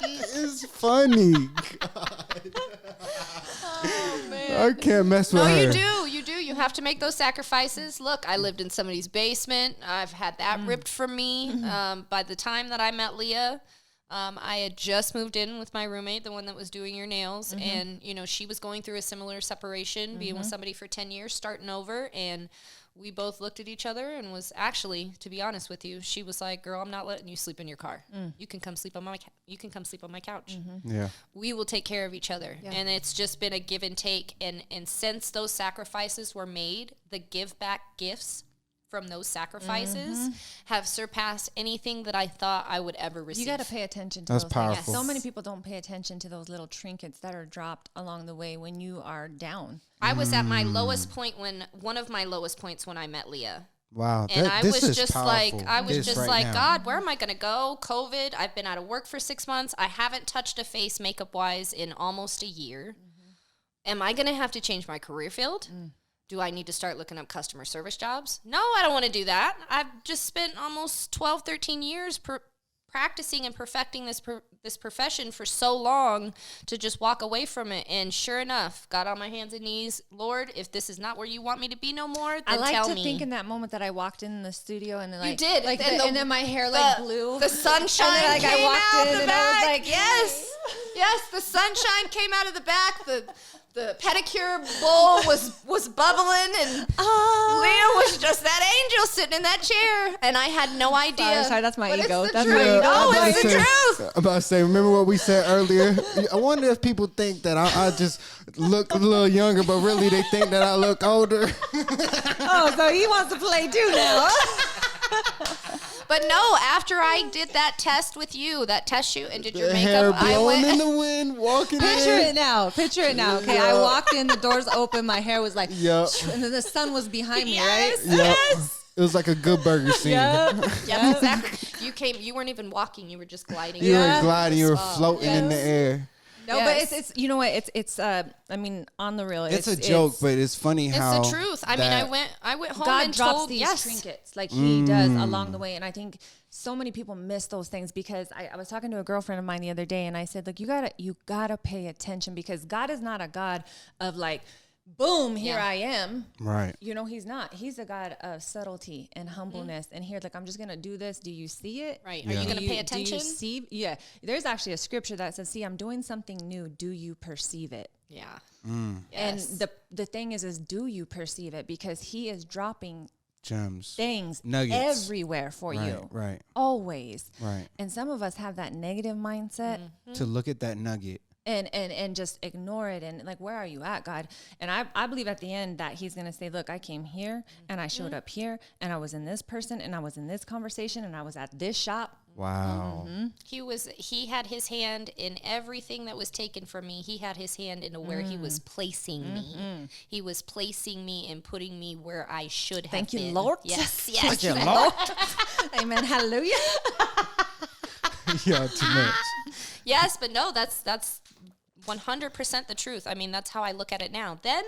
It's funny. God. Oh, man. I can't mess with her. No, you do. You do. You have to make those sacrifices. Look, I lived in somebody's basement. I've had that ripped from me. By the time that I met Lea, I had just moved in with my roommate, the one that was doing your nails. And, she was going through a similar separation, being with somebody for 10 years, starting over. And we both looked at each other and was actually, to be honest with you, she was like, girl, I'm not letting you sleep in your car. You can come sleep on my couch. Yeah. We will take care of each other. Yeah. And it's just been a give and take. And since those sacrifices were made, the give back gifts from those sacrifices have surpassed anything that I thought I would ever receive. You got to pay attention to those things. Powerful. So many people don't pay attention to those little trinkets that are dropped along the way when you are down. I was at my lowest point one of my lowest points when I met Lea. Wow. And I was just powerful. like, God, where am I going to go? COVID. I've been out of work for 6 months. I haven't touched a face makeup wise in almost a year. Am I going to have to change my career field? Do I need to start looking up customer service jobs? No, I don't want to do that. I've just spent almost 12, 13 years practicing and perfecting this profession for so long to just walk away from it. And sure enough, got on my hands and knees. Lord, if this is not where you want me to be no more, then tell me. I like to think in that moment that I walked in the studio and then you did, like and then my hair like blew. The sunshine and then, came I walked out in the and back. I was like, yes, the sunshine came out of the back. The pedicure bowl was bubbling, and Lea was just that angel sitting in that chair, and I had no idea. Sorry, that's my but ego. It's That's the my truth. ego. No, it's the truth. I'm about to say, remember what we said earlier? I wonder if people think that I just look a little younger, but really they think that I look older. Oh, so he wants to play too now. But no, after I did that test with you, that test shoot, and did your hair makeup, blowing in the wind, walking Picture in. it now. Okay, I walked in, the doors open, my hair was like, and then the sun was behind me, right? Yes. It was like a Good Burger scene. Yep, exactly. You weren't even walking; you were just gliding. You were gliding. You were floating in the air. No, but it's you know what, it's I mean, on the real, it's a joke, but it's funny how it's the truth. I mean, I went home God and drops told these trinkets like He does along the way, and I think so many people miss those things because I was talking to a girlfriend of mine the other day, and I said, look, you gotta pay attention because God is not a God of like, boom, here I am. Right. He's not. He's a God of subtlety and humbleness. And here, like, I'm just going to do this. Do you see it? Right. Are you going to pay attention? Do you see? Yeah. There's actually a scripture that says, see, I'm doing something new. Do you perceive it? Yeah. Yes. And the thing is do you perceive it? Because He is dropping gems, things, nuggets everywhere for you. Right. Always. Right. And some of us have that negative mindset. To look at that nugget. and just ignore it. And like, where are you at, God? And I believe at the end that he's going to say, look, I came here and I showed up here and I was in this person and I was in this conversation and I was at this shop. Wow. He had his hand in everything that was taken from me. He had his hand into where he was placing me. He was placing me and putting me where I should have been. Thank you, Lord. Yes. Thank you, Lord. Amen. Hallelujah. Yeah, too much. Yes, but no, that's 100% the truth. I mean, that's how I look at it now. Then,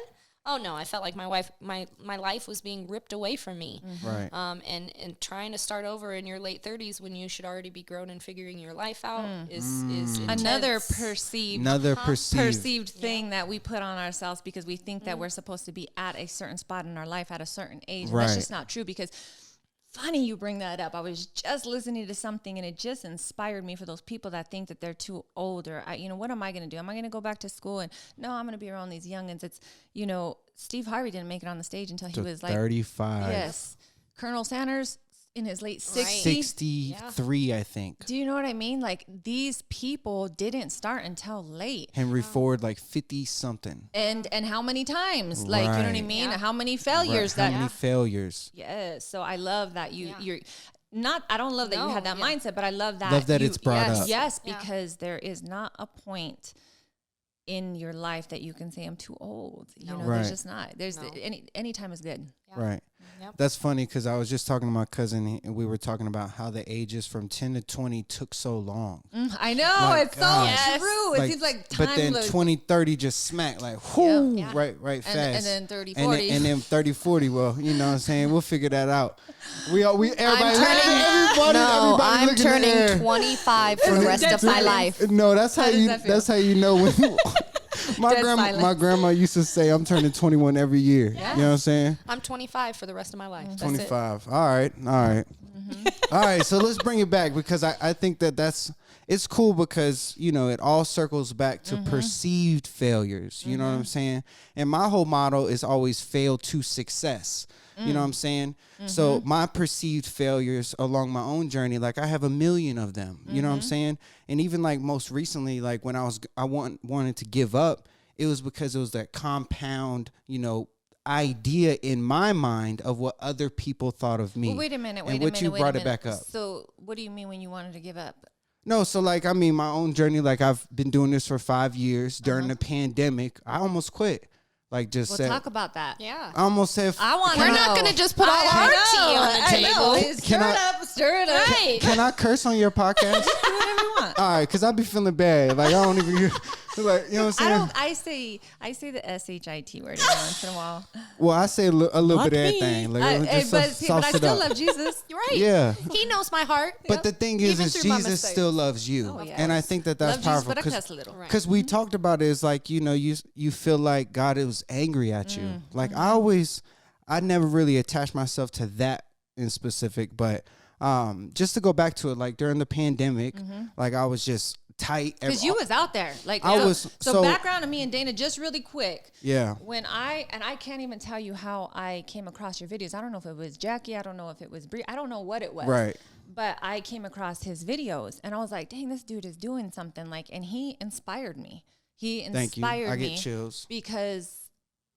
oh no, I felt like my life was being ripped away from me. Right. And trying to start over in your late 30s when you should already be grown and figuring your life out is another intense. perceived thing that we put on ourselves because we think that we're supposed to be at a certain spot in our life at a certain age. Right. That's just not true because funny you bring that up. I was just listening to something and it just inspired me for those people that think that they're too old or, what am I going to do? Am I going to go back to school? And no, I'm going to be around these youngins. It's, Steve Harvey didn't make it on the stage until he was like 35. Yes. Colonel Sanders in his late 60s. 63, I think. Do you know what I mean? Like these people didn't start until late. Henry Ford, like 50 something. And how many times? Like, you know what I mean? Yeah. How many failures? How many failures? Yes. So I love that you're not, I don't love that you had that mindset, but I love that. Love that it's brought up. Yes, because there is not a point in your life that you can say I'm too old. There's just not. There's any time is good. Yeah. Right. Yep. That's funny because I was just talking to my cousin and we were talking about how the ages from 10 to 20 took so long. I know. It's so true. It seems like time but then 20, 30 just smacked like, whoo, right fast. And then 30, 40. And then 30, 40, well, you know what I'm saying? We'll figure that out. Everybody I'm turning 25 for the rest of my life. No, that's how you know when my grandma used to say I'm turning 21 every year. Yes. You know what I'm saying? I'm 25 for the rest of my life. 25. All right. All right. So let's bring it back because I think it's cool because, it all circles back to perceived failures. You know what I'm saying? And my whole motto is always fail to success. You know what I'm saying? So my perceived failures along my own journey, like I have a million of them, you know what I'm saying? And even like most recently, like when I wanted to give up, it was because it was that compound, idea in my mind of what other people thought of me. Well, wait a minute. You brought it back up. So what do you mean when you wanted to give up? No, so like, I mean, my own journey, like I've been doing this for 5 years. During the pandemic, I almost quit. Like just said, talk about that. Yeah. I almost said, we're not going to just put all our tea on the table. Stir it up. Right. Can I curse on your podcast? Do whatever you want. All right, because I be feeling bad. Like I don't even, like, you know what I'm saying? I say the SHIT word every once in a while. Well, I say a little bit of everything. Like, but I still love Jesus. You're right. Yeah. He knows my heart. But the thing is Jesus still loves you. Oh, yes. And I think that's love powerful. Because we talked about it, it's like, you feel like God was angry at you. Like I never really attached myself to that in specific, but just to go back to it, like during the pandemic, like I was just tight. Because you was out there. Like I was. So background of me and Dana, just really quick. Yeah. When I can't even tell you how I came across your videos. I don't know if it was Jackie. I don't know if it was Bree. I don't know what it was. Right. But I came across his videos and I was like, dang, this dude is doing something. and he inspired me. He inspired me. Thank you. I get chills. Because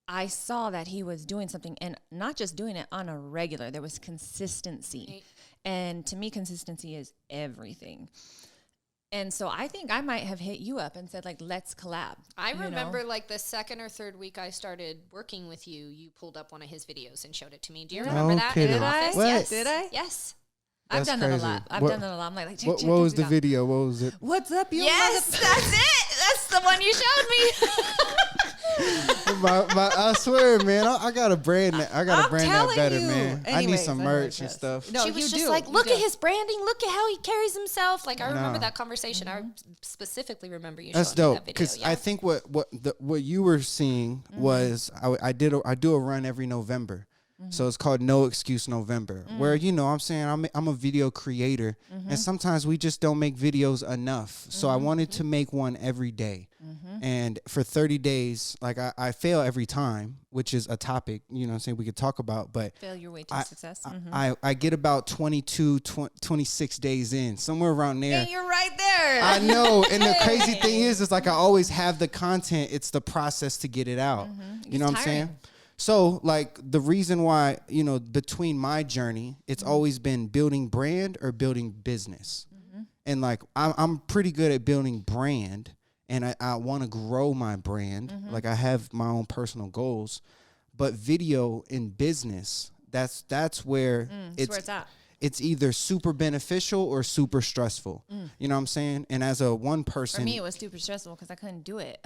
I saw that he was doing something and not just doing it on a regular. There was consistency. Right. And to me, consistency is everything. And so I think I might have hit you up and said, like, let's collab. I remember, like, the second or third week I started working with you, you pulled up one of his videos and showed it to me. Do you remember that? Did I? Yes. Did I? Yes. I've done that a lot. I've done that a lot. I'm like, what was the video? What was it? What's up, you? Yes, that's it. That's the one you showed me. I swear, man, I got to brand that. I got to brand that better, man. Anyways, I need some merch and stuff. No, she was just like, look at his branding. Look at how he carries himself. Like I remember that conversation. I specifically remember you. That's showing dope. Me that video. Because I think what you were seeing was I do a run every November. So it's called No Excuse November, where, I'm saying I'm a video creator and sometimes we just don't make videos enough. So I wanted to make one every day. And for 30 days, like I fail every time, which is a topic, you know what I'm saying, we could talk about, but fail your way to success. I get about 26 days in, somewhere around there. And you're right there. I know. And the crazy thing is like I always have the content. It's the process to get it out. You know what I'm saying? So like the reason why, you know, between my journey, it's always been building brand or building business. And like I'm pretty good at building brand, and I want to grow my brand. Like I have my own personal goals, but video in business, that's where it's at. It's either super beneficial or super stressful. You know what I'm saying? And as a one person, for me, it was super stressful because I couldn't do it.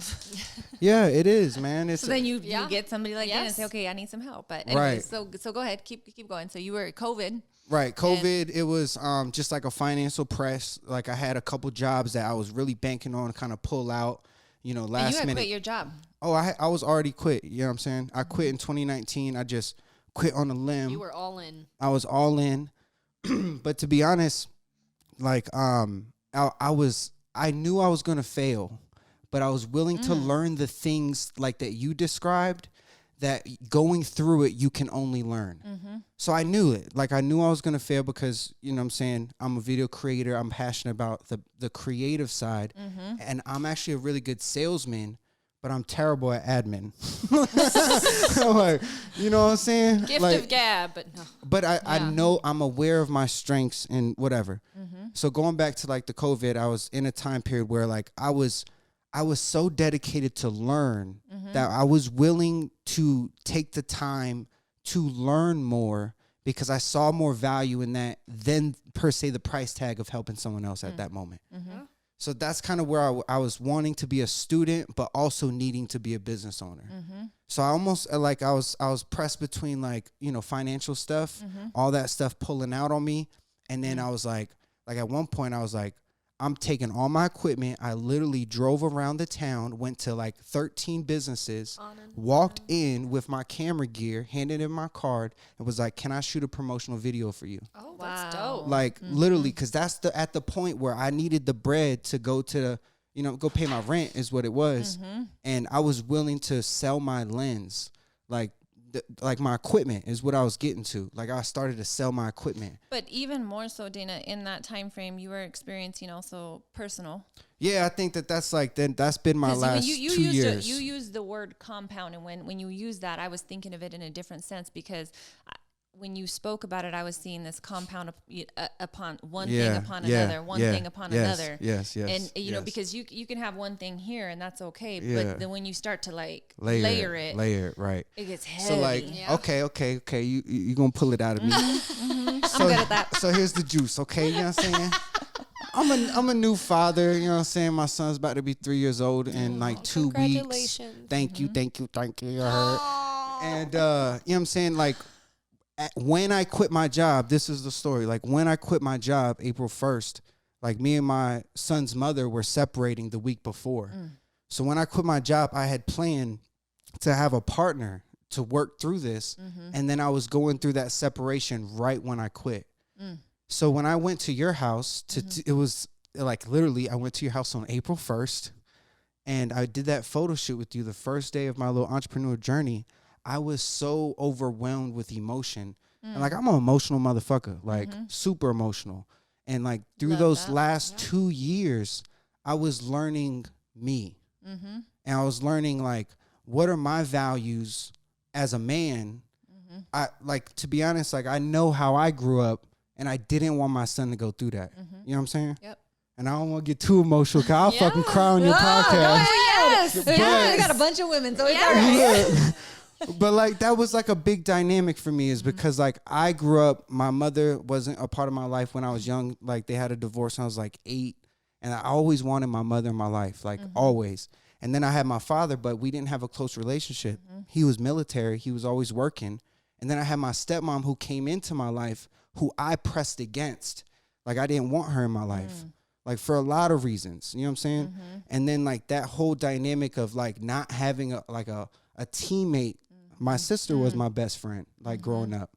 Yeah, it is, man. It's so then you get somebody like that and say, okay, I need some help. But anyways, so go ahead, keep going. So you were at COVID. Right. COVID, it was just like a financial press. Like I had a couple jobs that I was really banking on to kind of pull out, you know, last minute. You had quit your job. Oh, I was already quit. You know what I'm saying? I quit in 2019. I just quit on a limb. You were all in. I was all in. But to be honest, like I knew I was going to fail, but I was willing to learn the things like that you described, that going through it, you can only learn. So I knew it. Like I knew I was going to fail because, you know what I'm saying, I'm a video creator. I'm passionate about the creative side. And I'm actually a really good salesman, but I'm terrible at admin. Like, you know what I'm saying? Gift like, of gab, but no. But I know I'm aware of my strengths and whatever. So going back to like the COVID, I was in a time period where like I was so dedicated to learn that I was willing to take the time to learn more because I saw more value in that than per se the price tag of helping someone else at that moment. So that's kind of where I was wanting to be a student, but also needing to be a business owner. So I almost like I was pressed between like, you know, financial stuff, all that stuff pulling out on me. And then I was like at one point I was like, I'm taking all my equipment. I literally drove around the town, went to like 13 businesses, walked in with my camera gear, handed in my card, and was like, can I shoot a promotional video for you? Oh, that's dope. Like literally, because that's at the point where I needed the bread to go to, you know, go pay my rent is what it was. And I was willing to sell my lens. Like my equipment is what I was getting to. Like I started to sell my equipment. But even more so, Dana, in that time frame, you were experiencing also personal. Yeah, I think that's like that's been my last 2 years. You used the word compound, and when you use that, I was thinking of it in a different sense because when you spoke about it, I was seeing this compound upon one thing upon another, one thing upon another. Yes. And you know, because you can have one thing here and that's okay, but then when you start to like layer it, right, it gets heavy. So like, okay, you gonna pull it out of me. I'm good at that. So here's the juice, okay? You know what I'm saying? I'm a new father, you know what I'm saying? My son's about to be 3 years old in like 2 weeks. Thank you. And you know what I'm saying? Like, when I quit my job, this is the story. Like when I quit my job, April 1st, like me and my son's mother were separating the week before. So when I quit my job, I had planned to have a partner to work through this. And then I was going through that separation right when I quit. So when I went to your house, it was like literally I went to your house on April 1st and I did that photo shoot with you the first day of my little entrepreneur journey. I was so overwhelmed with emotion. And like, I'm an emotional motherfucker, like super emotional. And like through those last 2 years, I was learning me. And I was learning like, what are my values as a man? I like, to be honest, like I know how I grew up and I didn't want my son to go through that. You know what I'm saying? Yep. And I don't want to get too emotional because I'll fucking cry on your podcast. Yes. We got a bunch of women, so it's all right. But like that was like a big dynamic for me is because like I grew up, my mother wasn't a part of my life when I was young. Like they had a divorce when I was like 8 and I always wanted my mother in my life, like always. And then I had my father, but we didn't have a close relationship. He was military. He was always working. And then I had my stepmom who came into my life who I pressed against. Like I didn't want her in my life. Like for a lot of reasons, you know what I'm saying? And then like that whole dynamic of like not having a teammate. My sister was my best friend, like growing up.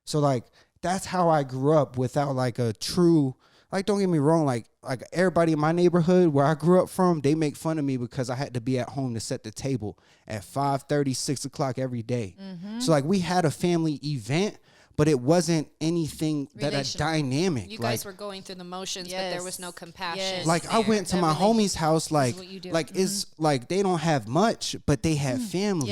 So like, that's how I grew up without like a true, like, don't get me wrong, like everybody in my neighborhood where I grew up from, they make fun of me because I had to be at home to set the table at 5:30, 6 o'clock every day. So like we had a family event, but it wasn't anything that a dynamic. You guys were going through the motions, but there was no compassion. Like I went to my homie's house, like it's like they don't have much, but they have family.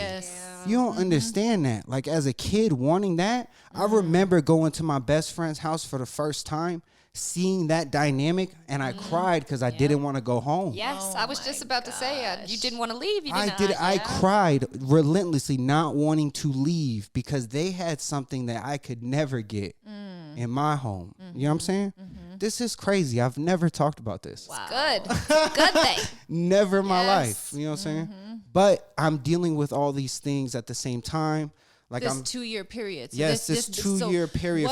You don't understand that. Like as a kid wanting that, I remember going to my best friend's house for the first time, seeing that dynamic, and I cried because I didn't want to go home. Yes, I was just about to say you didn't want to leave. I cried relentlessly, not wanting to leave because they had something that I could never get in my home. You know what I'm saying? This is crazy. I've never talked about this. Wow. Good. Good thing. Never in my life. You know what I'm saying? But I'm dealing with all these things at the same time. Like this 2-year period. So this 2-year period.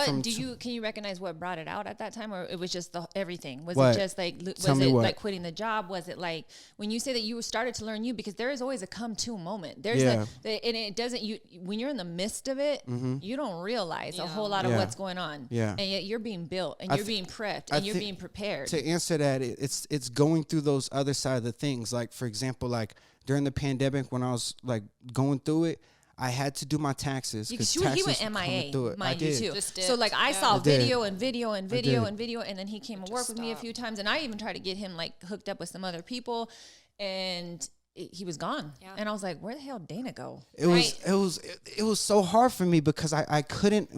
Can you recognize what brought it out at that time, or it was just everything? Was what? It just like like quitting the job? Was it like when you say that you started to learn because there is always a come to moment. There's and it doesn't when you're in the midst of it, you don't realize a whole lot of what's going on. And yet you're being built and you're being prepped and you're being prepared. To answer that, it's going through those other side of the things. Like for example, like during the pandemic when I was like going through it, I had to do my taxes because he went MIA, mind you too. So like I saw video, and then he came to work with me a few times, and I even tried to get him like hooked up with some other people, and he was gone. And I was like, where the hell did Dana go? It was so hard for me because I couldn't.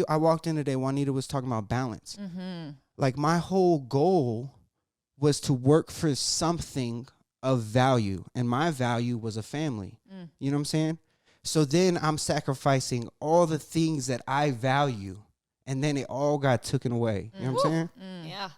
I walked in today. Juanita was talking about balance. Like my whole goal was to work for something of value, and my value was a family. You know what I'm saying? So then I'm sacrificing all the things that I value, and then it all got taken away. You know what I'm saying? Yeah,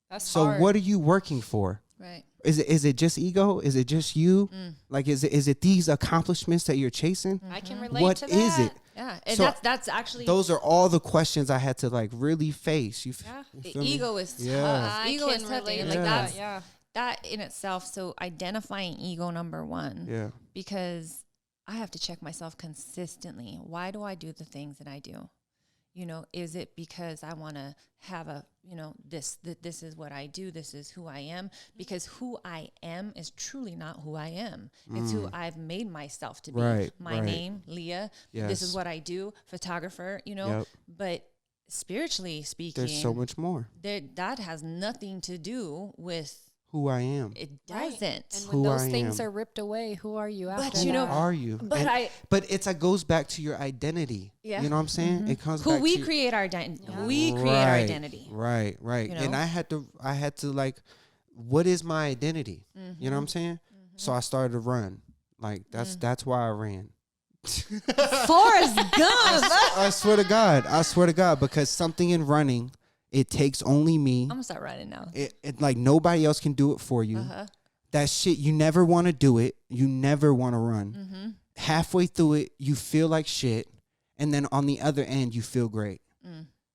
that's so hard. What are you working for? Right. Is it just ego? Is it just you? Like is it these accomplishments that you're chasing? I can relate what to that. What is it? Yeah, and so that's actually those are all the questions I had to like really face. You the ego is tough. Ego is tough. Like that in itself. So identifying ego, number one. Yeah. Because I have to check myself consistently. Why do I do the things that I do? You know, is it because I want to have this is what I do, this is who I am? Because who I am is truly not who I am. It's who I've made myself to be. My name, Lea. Yes. This is what I do, photographer, But spiritually speaking, there's so much more. That has nothing to do with who I am. It doesn't. And when those things are ripped away, who are you after that? Who are you? But it goes back to your identity. Yeah. You know what I'm saying? It comes back to create our identity. Yeah. We create our identity. Right. And I had to like, what is my identity? You know what I'm saying? So I started to run. Like that's why I ran. Forrest Gump. I swear to God, because something in running, it takes only me. I'm gonna start running now. It like nobody else can do it for you. That shit, you never want to do it. You never want to run. Halfway through it, you feel like shit, and then on the other end, you feel great.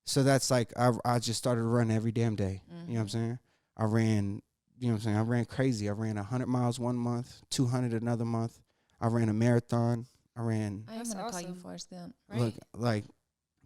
So that's like I just started to run every damn day. You know what I'm saying? I ran. You know what I'm saying? I ran crazy. I ran 100 miles one month, 200 another month. I ran a marathon. I am gonna call you Forrest Gump. Right? Look, like.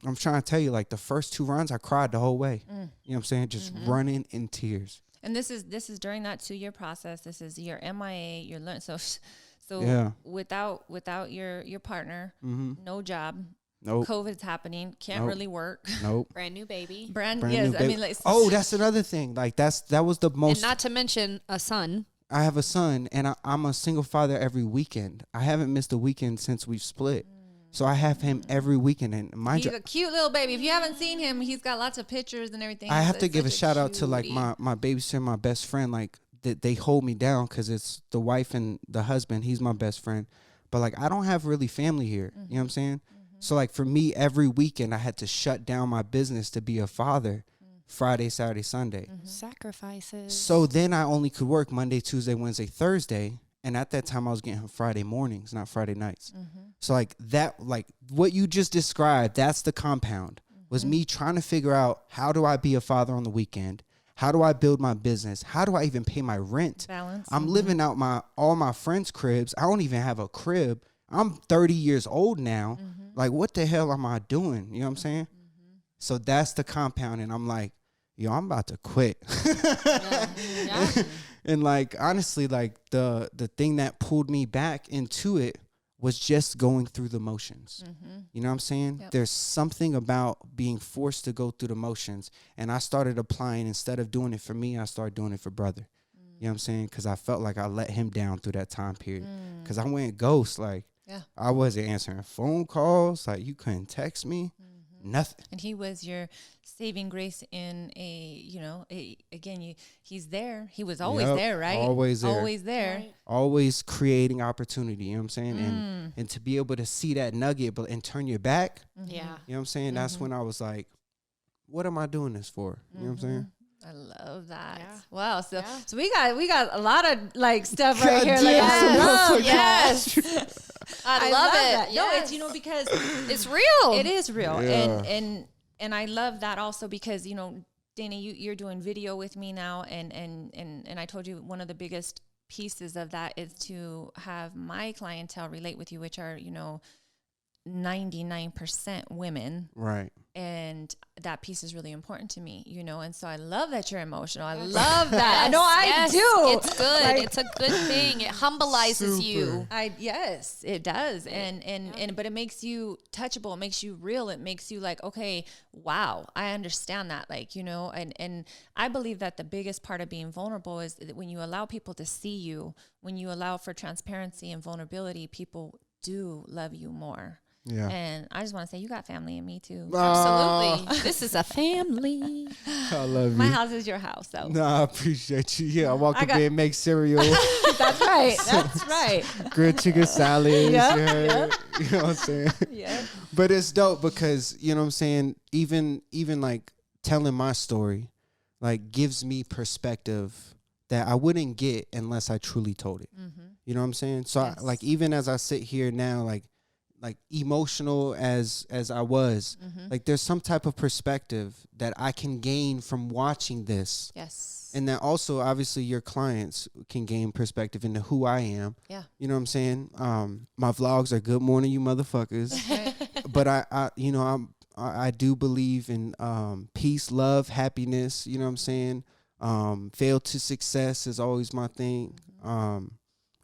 I'm trying to tell you, like the first 2 runs, I cried the whole way. You know what I'm saying? Just running in tears. And this is during that 2-year process. This is your MIA. You're learning. So without your partner, no job. Nope. COVID's happening. Can't really work. Nope. Brand new baby. Brand new baby. I mean, like, that's another thing. Like that was the most. And not to mention a son. I have a son, and I'm a single father every weekend. I haven't missed a weekend since we've split. So I have him every weekend, and he's a cute little baby. If you haven't seen him, he's got lots of pictures and everything. I have to give a shout out to like my babysitter, my best friend. Like they hold me down because it's the wife and the husband. He's my best friend, but like I don't have really family here. You know what I'm saying? So like for me, every weekend I had to shut down my business to be a father. Friday, Saturday, Sunday. Sacrifices. So then I only could work Monday, Tuesday, Wednesday, Thursday. And at that time, I was getting Friday mornings, not Friday nights. So like that, like what you just described, that's the compound. Was me trying to figure out, how do I be a father on the weekend? How do I build my business? How do I even pay my rent? Balance. I'm living out all my friends' cribs. I don't even have a crib. I'm 30 years old now. Like, what the hell am I doing? You know what I'm saying? So that's the compound. And I'm like, yo, I'm about to quit. And like, honestly, like the thing that pulled me back into it was just going through the motions. You know what I'm saying? Yep. There's something about being forced to go through the motions. And I started applying, instead of doing it for me, I started doing it for brother. You know what I'm saying? Because I felt like I let him down through that time period. Because I went ghost. Like, I wasn't answering phone calls. Like, you couldn't text me. Nothing. And he was your saving grace in he's there. He was always there, right? Always there. Always there. Right. Always creating opportunity, you know what I'm saying? And to be able to see that nugget and turn your back. You know what I'm saying? That's when I was like, what am I doing this for? You know what I'm saying? I love that. Yeah. Wow. So we got a lot of like stuff right here. Like, yes. I love it. Yes. No, it's because it's real. It is real. Yeah. And I love that also because, Dana, you're doing video with me now, and I told you one of the biggest pieces of that is to have my clientele relate with you, which are, 99% women. Right. And that piece is really important to me, and so I love that you're emotional. I love that. I know I do. It's good. Like, it's a good thing. It humblizes you. Yes, it does. But it makes you touchable. It makes you real. It makes you like, okay, wow, I understand that. Like, and I believe that the biggest part of being vulnerable is that when you allow people to see you, when you allow for transparency and vulnerability, people do love you more. Yeah. And I just want to say, you got family in me too. Absolutely. This is a family. I love you. My house is your house, so. No, I appreciate you. Yeah, I walk in there, make cereal. That's right. That's right. Grilled chicken salads. Yep. You know what I'm saying? Yeah. But it's dope because, you know what I'm saying, even like telling my story, like, gives me perspective that I wouldn't get unless I truly told it. You know what I'm saying? So yes. Even as I sit here now, like emotional as I was, like there's some type of perspective that I can gain from watching this. Yes. And that also obviously your clients can gain perspective into who I am. Yeah. You know what I'm saying? My vlogs are good morning, you motherfuckers. But I do believe in peace, love, happiness, you know what I'm saying? Fail to success is always my thing. You know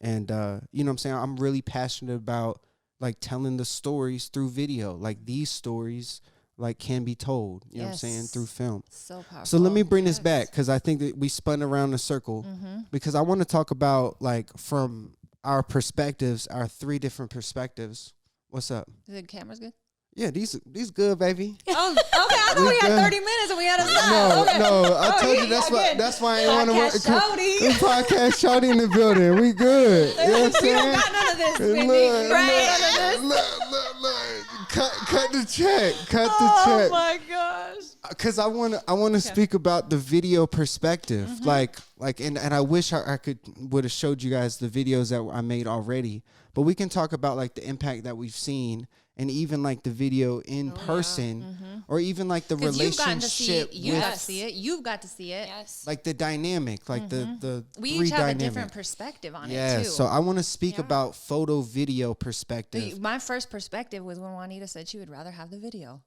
what I'm saying? I'm really passionate about like telling the stories through video. Like these stories like can be told, you know what I'm saying, through film. So powerful. So let me bring this back because I think that we spun around the circle because I want to talk about like from our perspectives, our 3 different perspectives. What's up? The camera's good? Yeah, these good, baby. Oh, okay. I thought we had 30 minutes and we had a stop. No, I told you that's why I ain't want to work. Podcast shouty in the building. We good. You know what I'm saying? We don't got none of this, Whitney. Right? Look. Cut the check. Oh my gosh. Because I want to speak about the video perspective, and I wish I would have showed you guys the videos that I made already, but we can talk about like the impact that we've seen. And even like the video in person, or even like the relationship. You've got to see it. You've got to see it. Yes. Like the dynamic, like the we each have a different perspective on it too. So I want to speak about photo video perspective. My first perspective was when Juanita said she would rather have the video.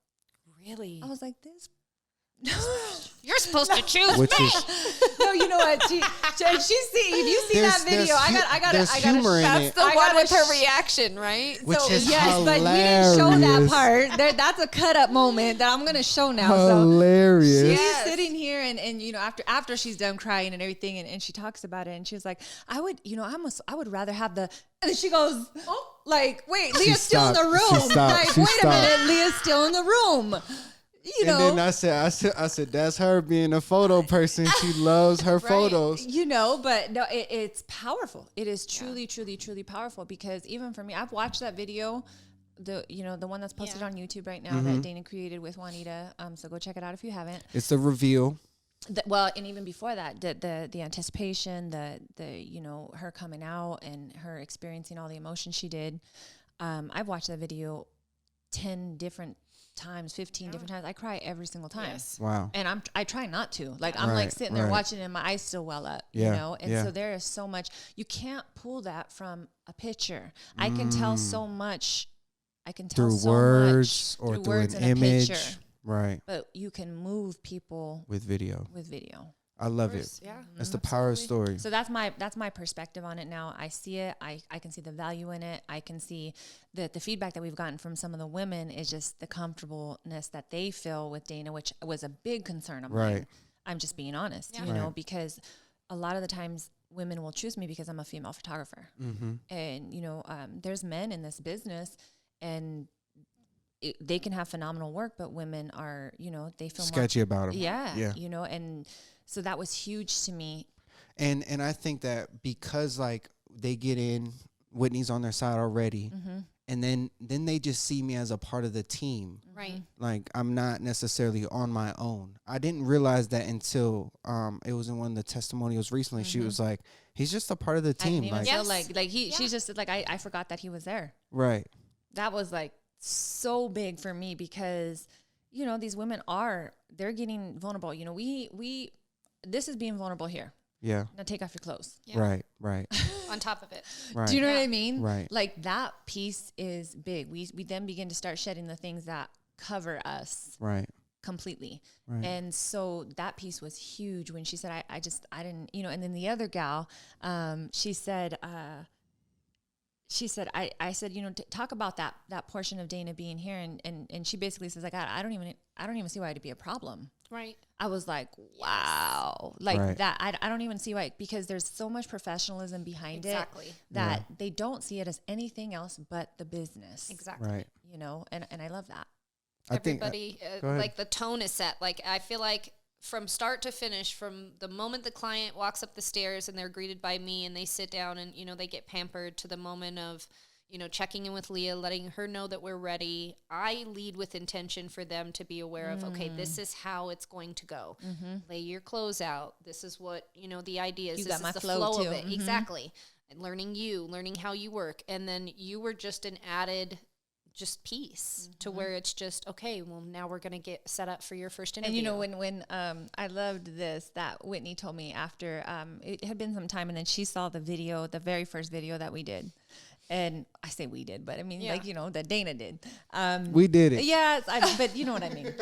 Really? I was like, this. You're supposed to choose me. No, you know what? She if you see that video, I got humor in it. That's the one with her reaction, right? Which is hilarious. But we didn't show that part. That's a cut up moment that I'm gonna show now. Hilarious. So she's sitting here and after she's done crying and everything and she talks about it and she was like, I would rather have the, and then she goes, oh, like, wait, Leah's still in the room. Like, wait a minute, Leah's still in the room. And then I said, that's her being a photo person. She loves her photos. But no, it's powerful. It is truly, truly, truly powerful because even for me, I've watched that video, the one that's posted on YouTube right now that Dana created with Juanita. So go check it out if you haven't. It's the reveal. And even before that, the anticipation, the her coming out and her experiencing all the emotions she did. I've watched that video 10 different times, 15 different times. I cry every single time. Yes. Wow. And I try not to. Like I'm like sitting there watching it and my eyes still well up, And so there is so much. You can't pull that from a picture. I can tell so much. I can tell through so words much or through through words an and image. a picture. Right. But you can move people with video. I love it. Yeah. That's the power of story. So that's my perspective on it now. I see it. I can see the value in it. I can see that the feedback that we've gotten from some of the women is just the comfortableness that they feel with Dana, which was a big concern of mine. I'm just being honest, you know, because a lot of the times women will choose me because I'm a female photographer. And, you know, there's men in this business and they can have phenomenal work, but women are, you know, they feel sketchy about them. Yeah. You know, and so that was huge to me. And I think that because like they get in, Whitney's on their side already, and then they just see me as a part of the team. Right. Like I'm not necessarily on my own. I didn't realize that until it was in one of the testimonials recently. She was like, he's just a part of the team. I didn't even feel she's just like, I forgot that he was there. Right. That was like so big for me because, you know, these women they're getting vulnerable. You know, this is being vulnerable here. Yeah. Now take off your clothes. Yeah. Right. On top of it. Right. Do you know what I mean? Right. Like that piece is big. We then begin to start shedding the things that cover us. Right. Completely. Right. And so that piece was huge when she said, I didn't, you know, and then the other gal, she said, I said, you know, talk about that portion of Dana being here. And she basically says like, I don't even see why it'd be a problem. Right. I was like, wow, like that. I don't even see why, because there's so much professionalism behind it that they don't see it as anything else but the business. Exactly. Right. You know, and I love that. Everybody, like the tone is set. Like I feel like from start to finish, from the moment the client walks up the stairs and they're greeted by me and they sit down and, you know, they get pampered to the moment of, you know, checking in with Lea, letting her know that we're ready. I lead with intention for them to be aware of, okay, this is how it's going to go. Lay your clothes out. This is what, you know, the idea is. This is the flow of it. Exactly. And learning how you work. And then you were just an added just piece to where it's just, okay, well, now we're going to get set up for your first interview. And, you know, when I loved this, that Whitney told me after, it had been some time, and then she saw the video, the very first video that we did. And I say we did, but I mean, like, you know, that Dana did. We did it. Yes, but you know what I mean.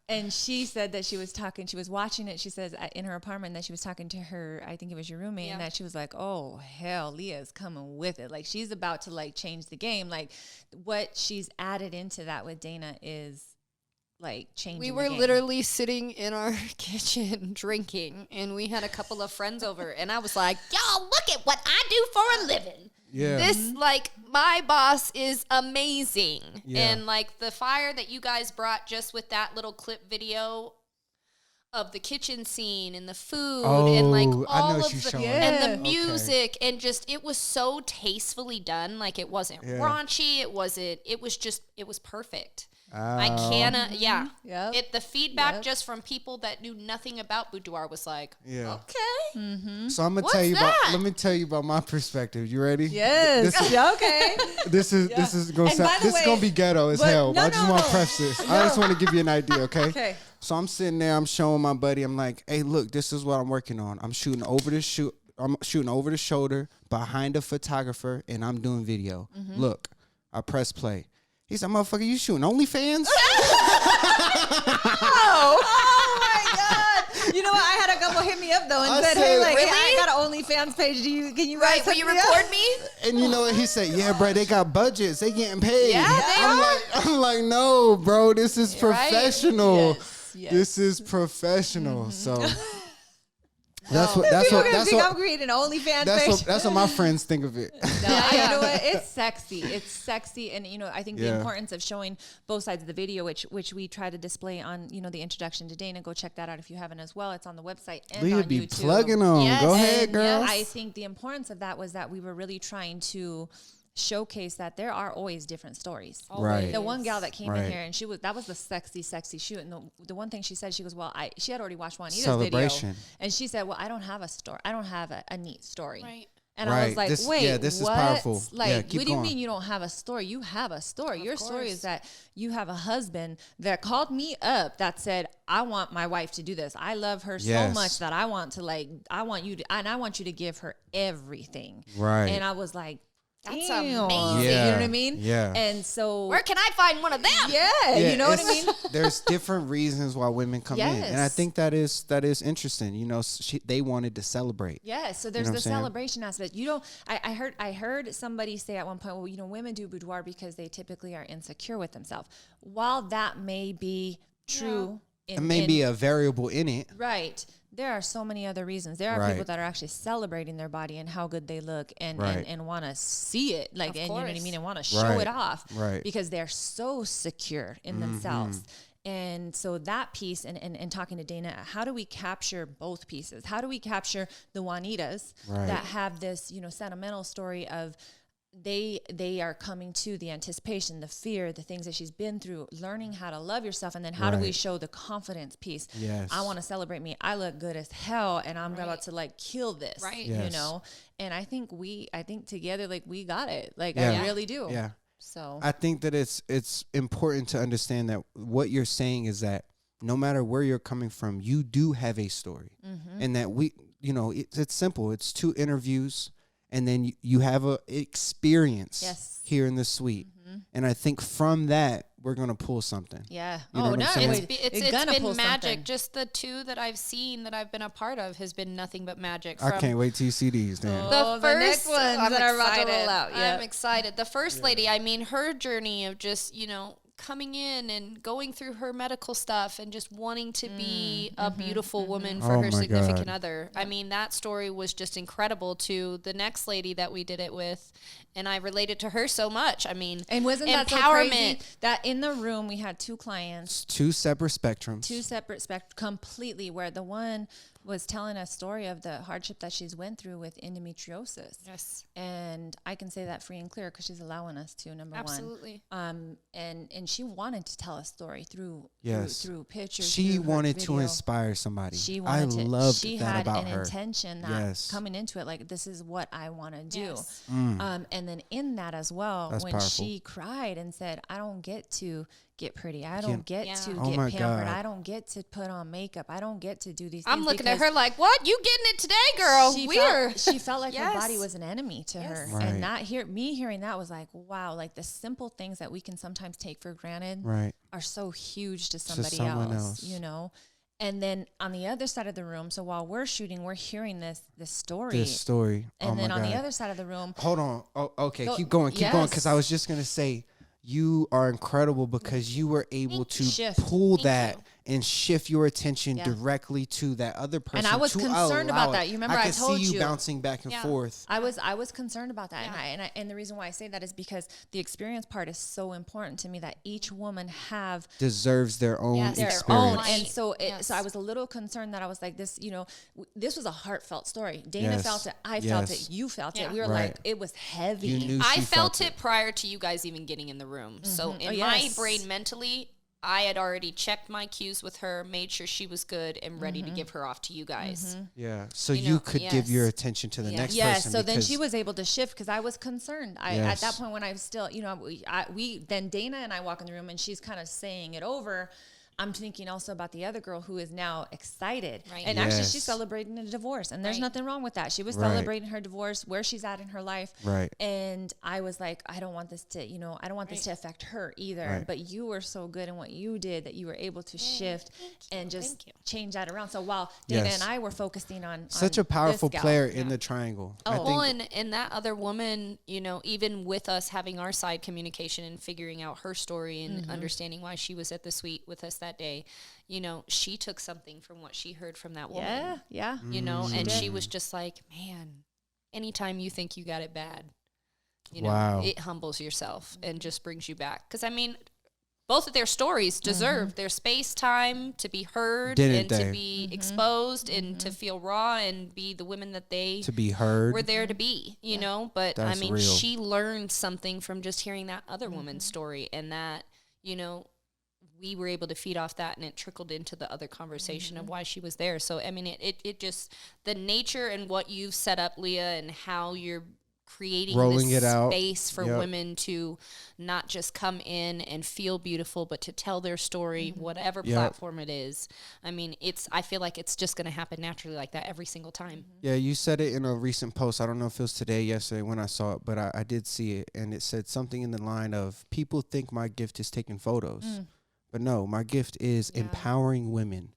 And she said that she was watching it, she says, in her apartment, that she was talking to her, I think it was your roommate, and that she was like, oh, hell, Leah's coming with it. Like, she's about to, like, change the game. Like, what she's added into that with Dana is, like, changing We were literally sitting in our kitchen drinking, and we had a couple of friends over, and I was like, y'all, look at what I do for a living. Yeah. This, like, my boss is amazing. Yeah. And, like, the fire that you guys brought just with that little clip video of the kitchen scene and the food and, like, all of the, and the music and just, it was so tastefully done. Like, it wasn't raunchy. It was perfect. I cannot, the feedback just from people that knew nothing about boudoir was like, okay. So I'm gonna let me tell you about my perspective. You ready? Yes. Okay. This is gonna be ghetto as hell. But I just want to preface this. I just want to give you an idea, okay? Okay. So I'm sitting there. I'm showing my buddy. I'm like, hey, look, this is what I'm working on. I'm shooting over the shoulder behind a photographer, and I'm doing video. Look, I press play. He said, motherfucker, you shooting OnlyFans? Oh my God. You know what? I had a couple hit me up though and said, hey, like, really? I got an OnlyFans page. Can you will you record me? And you know what he said? Yeah, bro, they got budgets. They getting paid. Yeah, they are. I'm like, no, bro, this is professional. Yes. This is professional. So that's what I'm creating an OnlyFans page. That's what my friends think of it. You know what? It's sexy. It's sexy, and you know, I think the importance of showing both sides of the video, which we try to display on, you know, the introduction to Dana. Go check that out if you haven't as well. It's on the website and Leah on be YouTube. Plugging on. Yes. Go ahead, girl. I think the importance of that was that we were really trying to showcase that there are always different stories. Right. The one gal that came in here and that was the sexy shoot. And the one thing she said, she goes, well, she had already watched Juanita's video. And she said, well, I don't have a story. I don't have a neat story. Right. And I was like, this what? Is powerful. Like, what do you mean you don't have a story? You have a story. Your story is that you have a husband that called me up that said, I want my wife to do this. I love her so much that I want you to give her everything. Right. And I was like, That's amazing. amazing. You know what I mean? Yeah. And so, where can I find one of them? Yeah, you know what I mean? There's different reasons why women come in, and I think that is interesting. You know, they wanted to celebrate. Yeah, so there's the celebration aspect. You know, I heard somebody say at one point, well, you know, women do boudoir because they typically are insecure with themselves. While that may be true, it may be a variable in it, right? There are so many other reasons. There are people that are actually celebrating their body and how good they look and want to see it, like, and you know what I mean, and want to show it off, because they're so secure in themselves. And so that piece, and talking to Dana, how do we capture both pieces? How do we capture the Juanitas that have this, you know, sentimental story of they are coming to the anticipation, the fear, the things that she's been through, learning how to love yourself, and then how do we show the confidence piece? Yes, I want to celebrate me. I look good as hell, and I'm about to like kill this, you know. And I think together, like, we got it. Like, I really do. Yeah. So I think that it's important to understand that what you're saying is that no matter where you're coming from, you do have a story, and that you know, it's simple. It's 2 interviews. And then you have a experience here in the suite. And I think from that, we're going to pull something. Yeah. You know it's been magic. Something. Just the 2 that I've seen that I've been a part of has been nothing but magic. I can't wait till you see these. Then. The first ones that are about to roll out. Yeah. I'm excited. The first lady, I mean, her journey of just, you know, coming in and going through her medical stuff and just wanting to be a beautiful woman for her significant other. I mean, that story was just incredible. To the next lady that we did it with, and I related to her so much. I mean, and wasn't that so crazy that in the room we had 2 clients, 2 separate spectrums, completely, where the one was telling a story of the hardship that she's went through with endometriosis. Yes. And I can say that free and clear because she's allowing us to, number Absolutely. one. And she wanted to tell a story through pictures. She wanted to inspire somebody. I loved that about her. She had an intention that coming into it, like, this is what I want to do. Yes. And then in that as well, when powerful. She cried and said, I don't get to get pretty. I don't get to get pampered. God. I don't get to put on makeup. I don't get to do these things. I'm looking at her like, what? You getting it today, girl? She felt like her body was an enemy to her. Right. And hearing that was like, wow, like the simple things that we can sometimes take for granted are so huge to somebody else, you know? And then on the other side of the room, so while we're shooting, we're hearing this story. And then on the other side of the room. Hold on. Oh, okay. Keep going. Because I was just going to say, you are incredible because you were able to pull that and shift your attention directly to that other person. And I was concerned about that. You remember I told you. I could see you bouncing back and forth. I was concerned about that. Yeah. And the reason why I say that is because the experience part is so important to me, that each woman deserves their own experience. Their own. And so so I was a little concerned that I was like, this, you know, this was a heartfelt story. Dana felt it. I felt it. You felt it. We were like, it was heavy. I felt it prior to you guys even getting in the room. Mm-hmm. So in my brain mentally, I had already checked my cues with her, made sure she was good and ready to give her off to you guys. Mm-hmm. Yeah. So you could give your attention to the next person. Yes. So then she was able to shift because I was concerned. At that point when I was still, you know, then Dana and I walk in the room and she's kind of saying it over. I'm thinking also about the other girl who is now excited. Right. And actually she's celebrating a divorce. And there's nothing wrong with that. She was celebrating her divorce, where she's at in her life. Right. And I was like, I don't want this to, you know, I don't want this to affect her either. Right. But you were so good in what you did that you were able to shift and just change that around. So while Dana and I were focusing on such a powerful player in the triangle. Oh, well, and that other woman, you know, even with us having our side communication and figuring out her story and understanding why she was at the suite with us that day, you know, she took something from what she heard from that woman. Yeah. You know, and she was just like, man, anytime you think you got it bad, you know, it humbles yourself and just brings you back. Because, I mean, both of their stories deserve their space time to be heard to be exposed and to feel raw and be the women that they were there to be, you know. But, that's, I mean, she learned something from just hearing that other woman's story, and that, you know, we were able to feed off that, and it trickled into the other conversation of why she was there. So, I mean, it just, the nature and what you've set up, Lea, and how you're creating rolling this it out. space for women to not just come in and feel beautiful, but to tell their story, whatever platform it is. I mean, I feel like it's just going to happen naturally like that every single time. Yeah, you said it in a recent post. I don't know if it was today, yesterday when I saw it, but I did see it, and it said something in the line of, people think my gift is taking photos. But no, my gift is empowering women,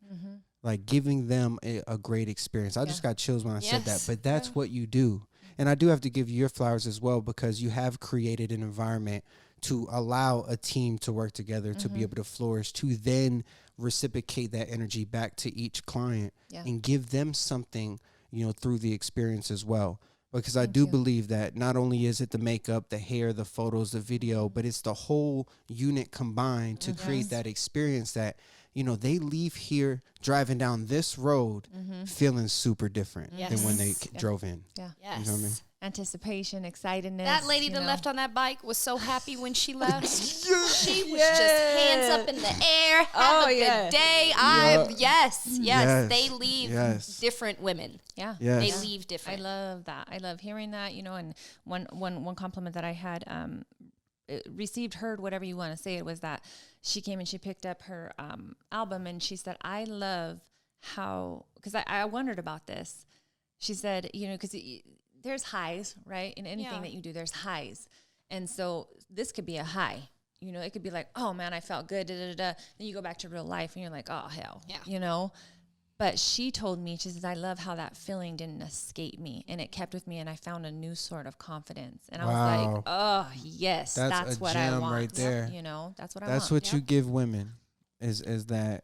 like giving them a great experience. I just got chills when I said that, but that's what you do. And I do have to give you your flowers as well, because you have created an environment to allow a team to work together, to be able to flourish, to then reciprocate that energy back to each client and give them something, you know, through the experience as well. Because I do believe that not only is it the makeup, the hair, the photos, the video, but it's the whole unit combined to create that experience that, you know, they leave here driving down this road feeling super different than when they drove in. Yeah. Yes. You know what I mean? Anticipation, excitedness. That lady that left on that bike was so happy when she left. She was just hands up in the air. Have a good day. Yes. They leave different women. Yeah. Yes. They leave different. I love that. I love hearing that, you know, and one compliment that I had received, heard, whatever you want to say, it was that she came and she picked up her album, and she said, I love how, because I wondered about this. She said, you know, because there's highs, right? In anything that you do, there's highs. And so this could be a high. You know, it could be like, oh, man, I felt good, Then you go back to real life, and you're like, oh, hell. Yeah. You know? But she told me, she says, I love how that feeling didn't escape me, and it kept with me, and I found a new sort of confidence. And I was like, oh, yes, that's what I want. Right there. You know, that's what I want. That's what you give women is that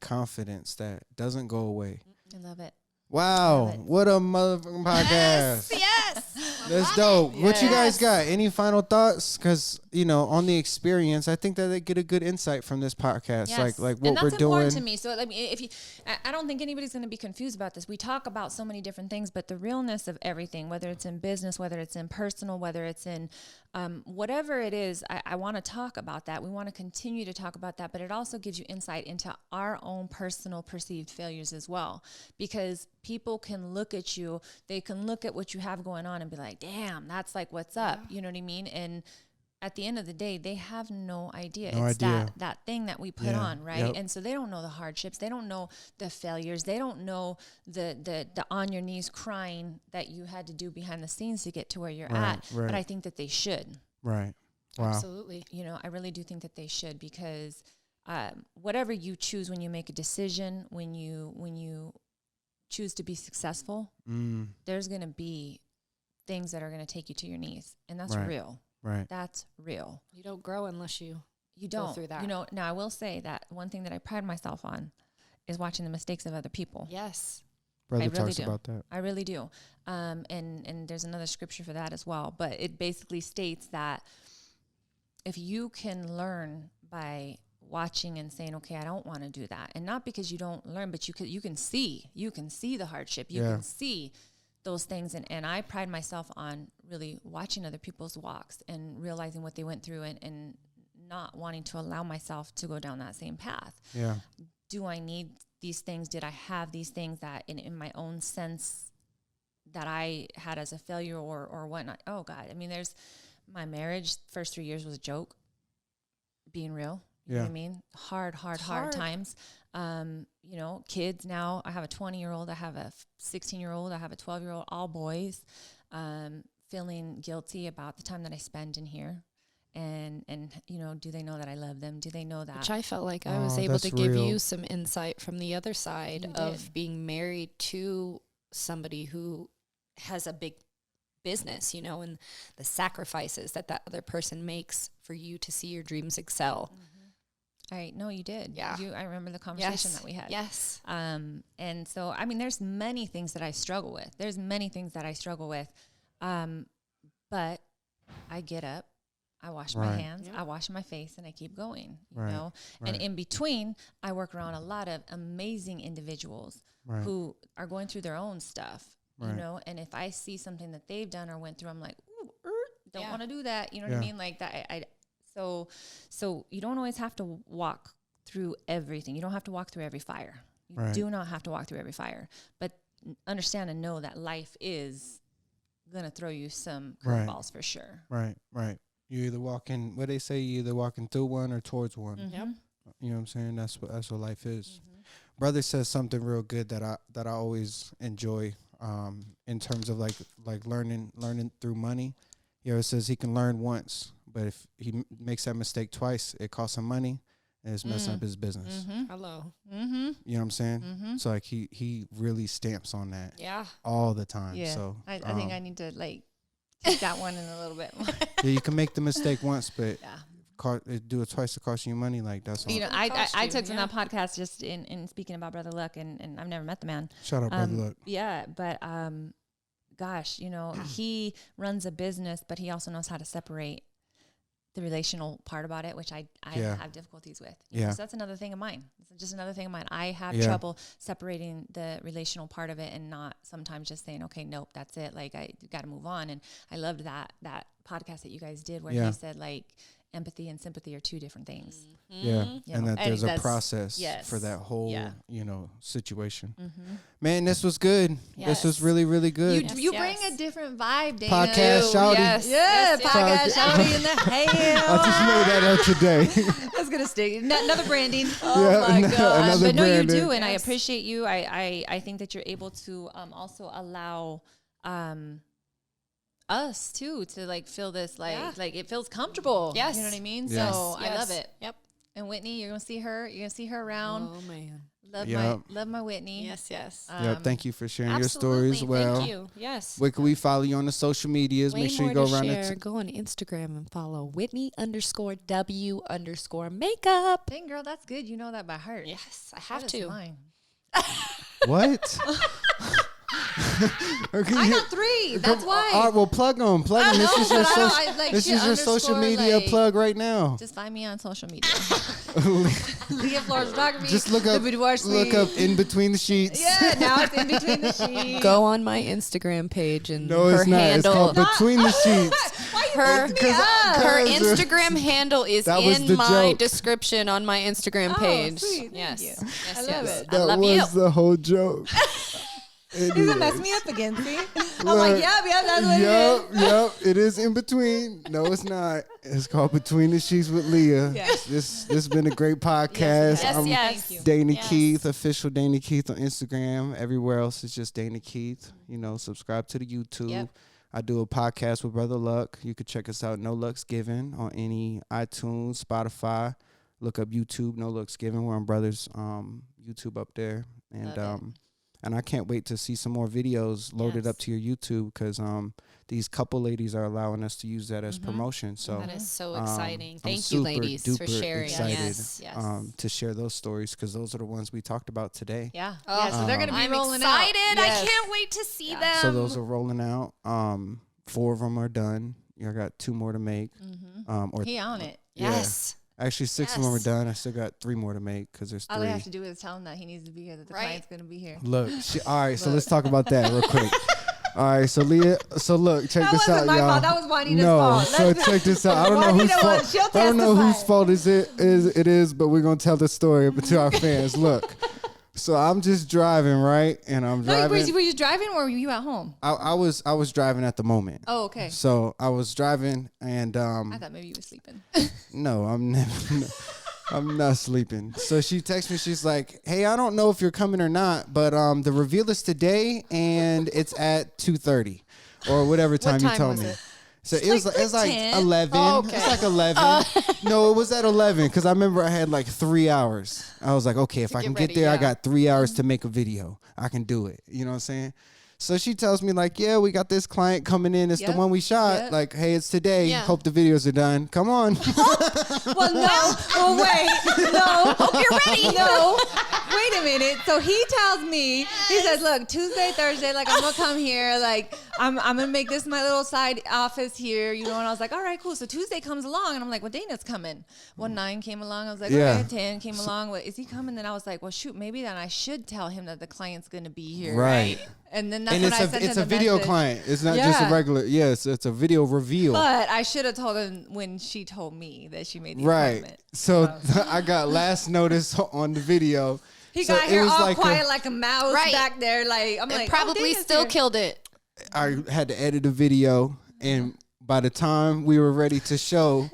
confidence that doesn't go away. I love it. Wow, what a motherfucking podcast. Yes. That's dope. Yes. What you guys got? Any final thoughts? Because, you know, on the experience, I think that they get a good insight from this podcast. Yes. Like what and that's we're doing. important to me. So, I mean, I don't think anybody's going to be confused about this. We talk about so many different things, but the realness of everything, whether it's in business, whether it's in personal, whether it's in whatever it is, I want to talk about that. We want to continue to talk about that, but it also gives you insight into our own personal perceived failures as well, because people can look at you, they can look at what you have going on and be like, damn, that's like, what's up? You know what I mean? And at the end of the day, they have no idea. It's that thing that we put on, right? Yep. And so they don't know the hardships. They don't know the failures. They don't know the on your knees crying that you had to do behind the scenes to get to where you're at. Right. But I think that they should. Right. Wow. Absolutely. You know, I really do think that they should, because whatever you choose when you make a decision, when you choose to be successful, there's going to be things that are going to take you to your knees, and that's real. Right. That's real. You don't grow unless you don't go through that. You know, now I will say that one thing that I pride myself on is watching the mistakes of other people. Yes. Brother talks about that. I really do. And there's another scripture for that as well, but it basically states that if you can learn by watching and saying, okay, I don't want to do that. And not because you don't learn, but you can see the hardship. You can see those things. And I pride myself on really watching other people's walks and realizing what they went through, and not wanting to allow myself to go down that same path. Yeah. Do I need these things? Did I have these things that in my own sense that I had as a failure or whatnot? Oh God. I mean, there's my marriage, first 3 years was a joke, being real. You know what I mean? Hard times. You know, kids now, I have a 20-year-old, I have a 16-year-old, I have a 12-year-old, all boys, feeling guilty about the time that I spend in here. And you know, do they know that I love them? Do they know that? Which I felt like I was able to give you some insight from the other side of being married to somebody who has a big business, you know, and the sacrifices that other person makes for you to see your dreams excel. No, you did. Yeah. I remember the conversation that we had. Yes. And so, I mean, there's many things that I struggle with. But I get up, I wash my hands, I wash my face, and I keep going, you know? And in between, I work around a lot of amazing individuals who are going through their own stuff, you know? And if I see something that they've done or went through, I'm like, ooh, don't want to do that. You know what I mean? Like that. So you don't always have to walk through everything. You don't have to walk through every fire. You do not have to walk through every fire. But understand and know that life is going to throw you some curveballs for sure. Right. You either walking, what they say, you either walking through one or towards one. Yep. You know what I'm saying? That's what life is. Brother says something real good that I always enjoy in terms of like learning through money. He always says he can learn once, but if he makes that mistake twice, it costs him money and it's messing up his business. Hello. You know what I'm saying? So like he really stamps on that all the time. Yeah. So I think I need to like take that one in a little bit more. Yeah, you can make the mistake once, but do it twice to cost you money. Like that's all. You know, I took from that podcast just in speaking about Brother Luck, and I've never met the man. Shout out Brother Luck. Yeah, but gosh, you know, he runs a business, but he also knows how to separate the relational part about it, which I have difficulties with. You know, so that's another thing of mine. It's just another thing of mine. I have trouble separating the relational part of it and not sometimes just saying, okay, nope, that's it. Like I got to move on. And I loved that podcast that you guys did where he said like empathy and sympathy are two different things. Yeah. And that there's a process for that whole, you know, situation. Man, this was good. This was really, really good. You bring a different vibe, Dana. Podcast shouty. Podcast shouty in the house. I just made that up today. That's going to stick. Another branding. Oh my gosh. But no, you do. And I appreciate you. I think that you're able to also allow us too to like feel this like it feels comfortable. Yes. You know what I mean? Yes. So I love it. Yep. And Whitney, you're gonna see her around. Oh man. Love my Whitney. Yes. Thank you for sharing your story as well. Thank you. Yes. Where can we follow you on the social medias? Make sure you go around it. Go on Instagram and follow Whitney_W_makeup. Dang girl, that's good. You know that by heart. Yes, I have to. Mine. What? I got 3. That's why. All right, well, plug them. This is your social media plug right now. Just find me on social media. Lea Flores Photography. Just look up In Between the Sheets. Yeah, now it's In Between the Sheets. Go on my Instagram page and her handle. It's called Between the Sheets. Her Instagram handle is in my description on my Instagram page. Sweet. Yes. I love it. That was the whole joke. He's gonna mess me up again, see? I'm like, that's what it is. Yep, it is in between. No, it's not. It's called Between the Sheets with Lea. Yes. This has been a great podcast. Yes. Dana Keith, official Dana Keith on Instagram. Everywhere else is just Dana Keith. You know, subscribe to the YouTube. Yep. I do a podcast with Brother Luck. You could check us out, No Luck's Given, on any iTunes, Spotify. Look up YouTube, No Luck's Given. We're on Brothers YouTube up there. And I can't wait to see some more videos loaded up to your YouTube because these couple ladies are allowing us to use that as promotion. So that is so exciting. Thank you, ladies, for sharing. Excited, to share those stories because those are the ones we talked about today. Yeah. So they're going to be rolling out. I'm excited. I can't wait to see them. So those are rolling out. 4 of them are done. I got 2 more to make. He on it. Yes. Actually, 6 of them are done. I still got 3 more to make because there's 3. All I have to do is tell him that he needs to be here, that the client's going to be here. Look, all right, so let's talk about that real quick. All right, so Lea, look, check this out, y'all. Fault. That was Juanita's fault. So check this out. I don't know whose fault. I don't know whose fault it is, but we're gonna tell the story to our fans. Look. So I'm just driving, right? And I'm driving. Were you driving or were you at home? I was driving at the moment. Oh, okay. So I was driving and I thought maybe you were sleeping. No, I'm not sleeping. So she texts me, she's like, "Hey, I don't know if you're coming or not, but the reveal is today and it's at 2:30 or whatever time you told me." So it's like 11. Oh, okay. It's like 11. No, it was at 11 because I remember I had like 3 hours. I was like, okay, if I can get there, I got 3 hours to make a video. I can do it. You know what I'm saying? So she tells me like, yeah, we got this client coming in. It's the one we shot. Like, hey, it's today. Hope the videos are done. Come on. Well, no. Well, wait. No. Hope you're ready. No. Wait a minute. So he tells me, he says, look, Tuesday, Thursday, like I'm going to come here. Like I'm going to make this my little side office here, you know? And I was like, all right, cool. So Tuesday comes along and I'm like, well, Dana's coming. 9 came along. I was like, okay, 10 came along. Well, is he coming? Then I was like, well, shoot, maybe then I should tell him that the client's going to be here. Right. And then that's when I sent him it's a video client. It's not just a regular. Yes, it's a video reveal. But I should have told him when she told me that she made the appointment. So I got last notice on the video. He got here all quiet like a mouse back there. Like I'm like, probably still killed it. I had to edit a video, and by the time we were ready to show,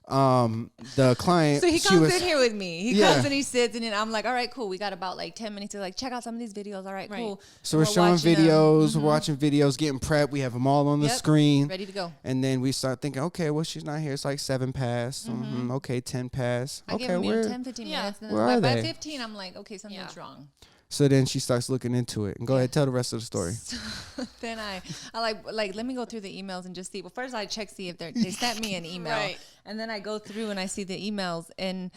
the client. So he comes in here with me. He comes and he sits, and then I'm like, all right, cool. We got about like 10 minutes to like check out some of these videos. All right, cool. So we're showing videos, we're watching videos, getting prepped. We have them all on the screen. Ready to go. And then we start thinking, okay, well, she's not here. It's like 7 past. Okay, 10 past. I give him 10, 15 minutes. Where are they? By 15, I'm like, okay, something's wrong. So then she starts looking into it. And go ahead, tell the rest of the story. So then I like let me go through the emails and just see. Well, first I check see if they sent me an email, and then I go through and I see the emails, and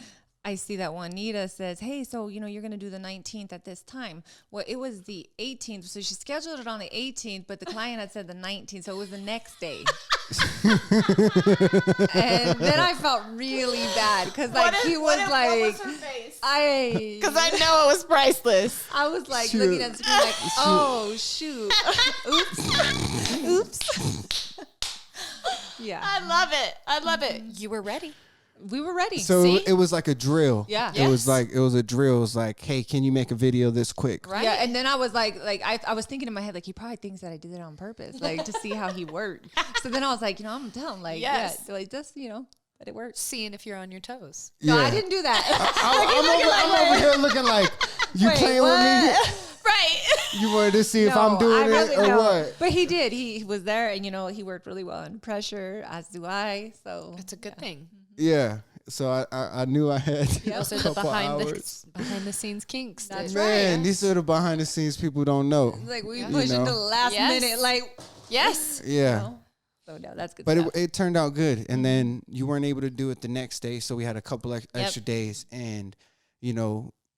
I see that Juanita says, hey, so, you're going to do the 19th at this time. Well, it was the 18th. So she scheduled it on the 18th, but the client had said the 19th. So it was the next day. And then I felt really bad because he was like, what was her face? Because I know it was priceless. I was like looking at the screen like, oh, shoot. Oops. Yeah. I love it. You were ready. We were ready. So it was like a drill. Yeah. It was a drill. It was like, hey, can you make a video this quick? Right. Yeah. And then I was like I was thinking in my head, like, he probably thinks that I did it on purpose, like to see how he worked. So then I was like, I'm telling him, like, like just, but it worked. Seeing if you're on your toes. No, I didn't do that. I'm over here looking like, you playing with me? Right. You wanted to see if I'm doing it or what? But he did. He was there, and he worked really well under pressure, as do I. So it's a good thing. Yeah. So I knew I had those are the behind the scenes kinks. That's Man, these are the behind the scenes people don't know. Like we push into the last minute, like yeah. So no, that's good. But it turned out good, and then you weren't able to do it the next day, so we had a couple extra days, and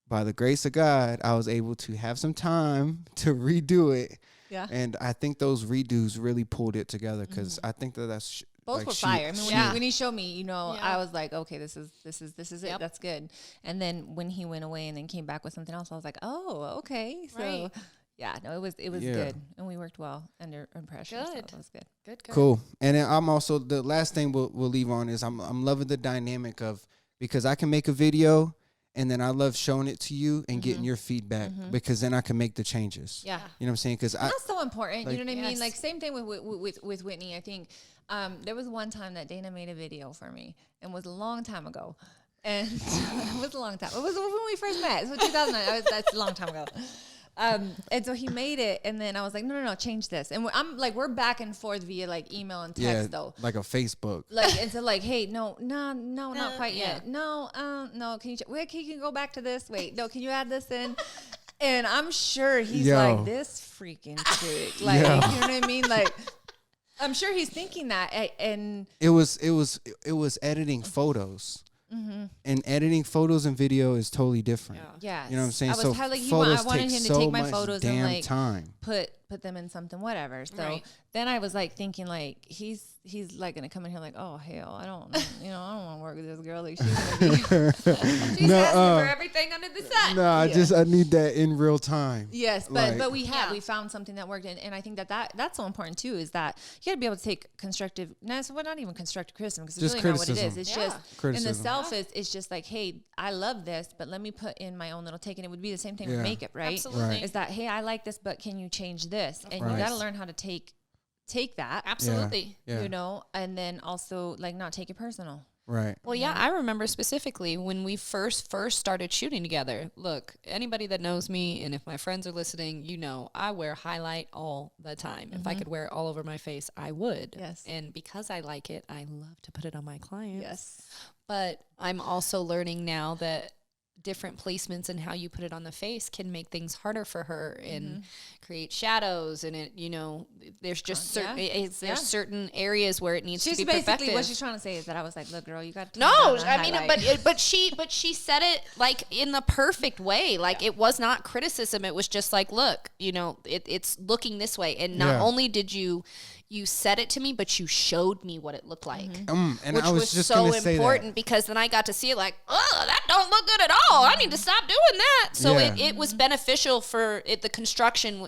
by the grace of God, I was able to have some time to redo it. Yeah. And I think those redos really pulled it together because I think that's both were fire. I mean, when he showed me, I was like, okay, this is it. That's good. And then when he went away and then came back with something else, I was like, oh, okay. So it was good, and we worked well under pressure. Good. So it was good. Good. Cool. And then I'm also the last thing we'll leave on is I'm loving the dynamic of, because I can make a video. And then I love showing it to you and getting your feedback because then I can make the changes. Yeah. You know what I'm saying? Because that's so important. Like, you know what I mean? Like, same thing with Whitney. I think there was one time that Dana made a video for me, and was a long time ago. And it was a long time. It was when we first met. So 2009. That's a long time ago. And so he made it, and then I was like, no, change this. And we're back and forth via like email and text though. Like a Facebook. Like, and so like, hey, no, not quite yet. No, can you go back to this? Wait, no, can you add this in? And I'm sure he's like, this freaking chick. Like, you know what I mean? Like, I'm sure he's thinking that. And it was editing photos. And editing photos and video is totally different. Yeah. You know what I'm saying? I was I wanted him to take my photos and like time. put them in something, whatever. So then I was like thinking like he's like gonna come in here like, oh hell, I don't want to work with this girl. Like she's gonna be she's asking for everything under the sun. No, I need that in real time. Yes, but we found something that worked, and I think that's so important too. Is that you got to be able to take constructive, not even constructive criticism, because it's really not what it is. It's just criticism. In the selfish, it's just like, hey, I love this, but let me put in my own little take, and it would be the same thing with makeup, right? Absolutely. Is that, hey, I like this, but can you change this? And you got to learn how to take that. Absolutely. Yeah. And then also like not take it personal. Right. Well, I remember specifically when we first started shooting together. Look, anybody that knows me, and if my friends are listening, I wear highlight all the time. If I could wear it all over my face, I would. Yes. And because I like it, I love to put it on my clients. Yes. But I'm also learning now that different placements and how you put it on the face can make things harder for her and create shadows, and it there's just certain there's certain areas where it needs to be perfected. Basically what she's trying to say is that I was like, look girl, you got to but she said it like in the perfect way, like it was not criticism, it was just like, look, it's looking this way, and not only did you said it to me, but you showed me what it looked like, and which I was just so important, because then I got to see it like, oh, that don't look good at all. I need to stop doing that. So it was beneficial for it. The construction,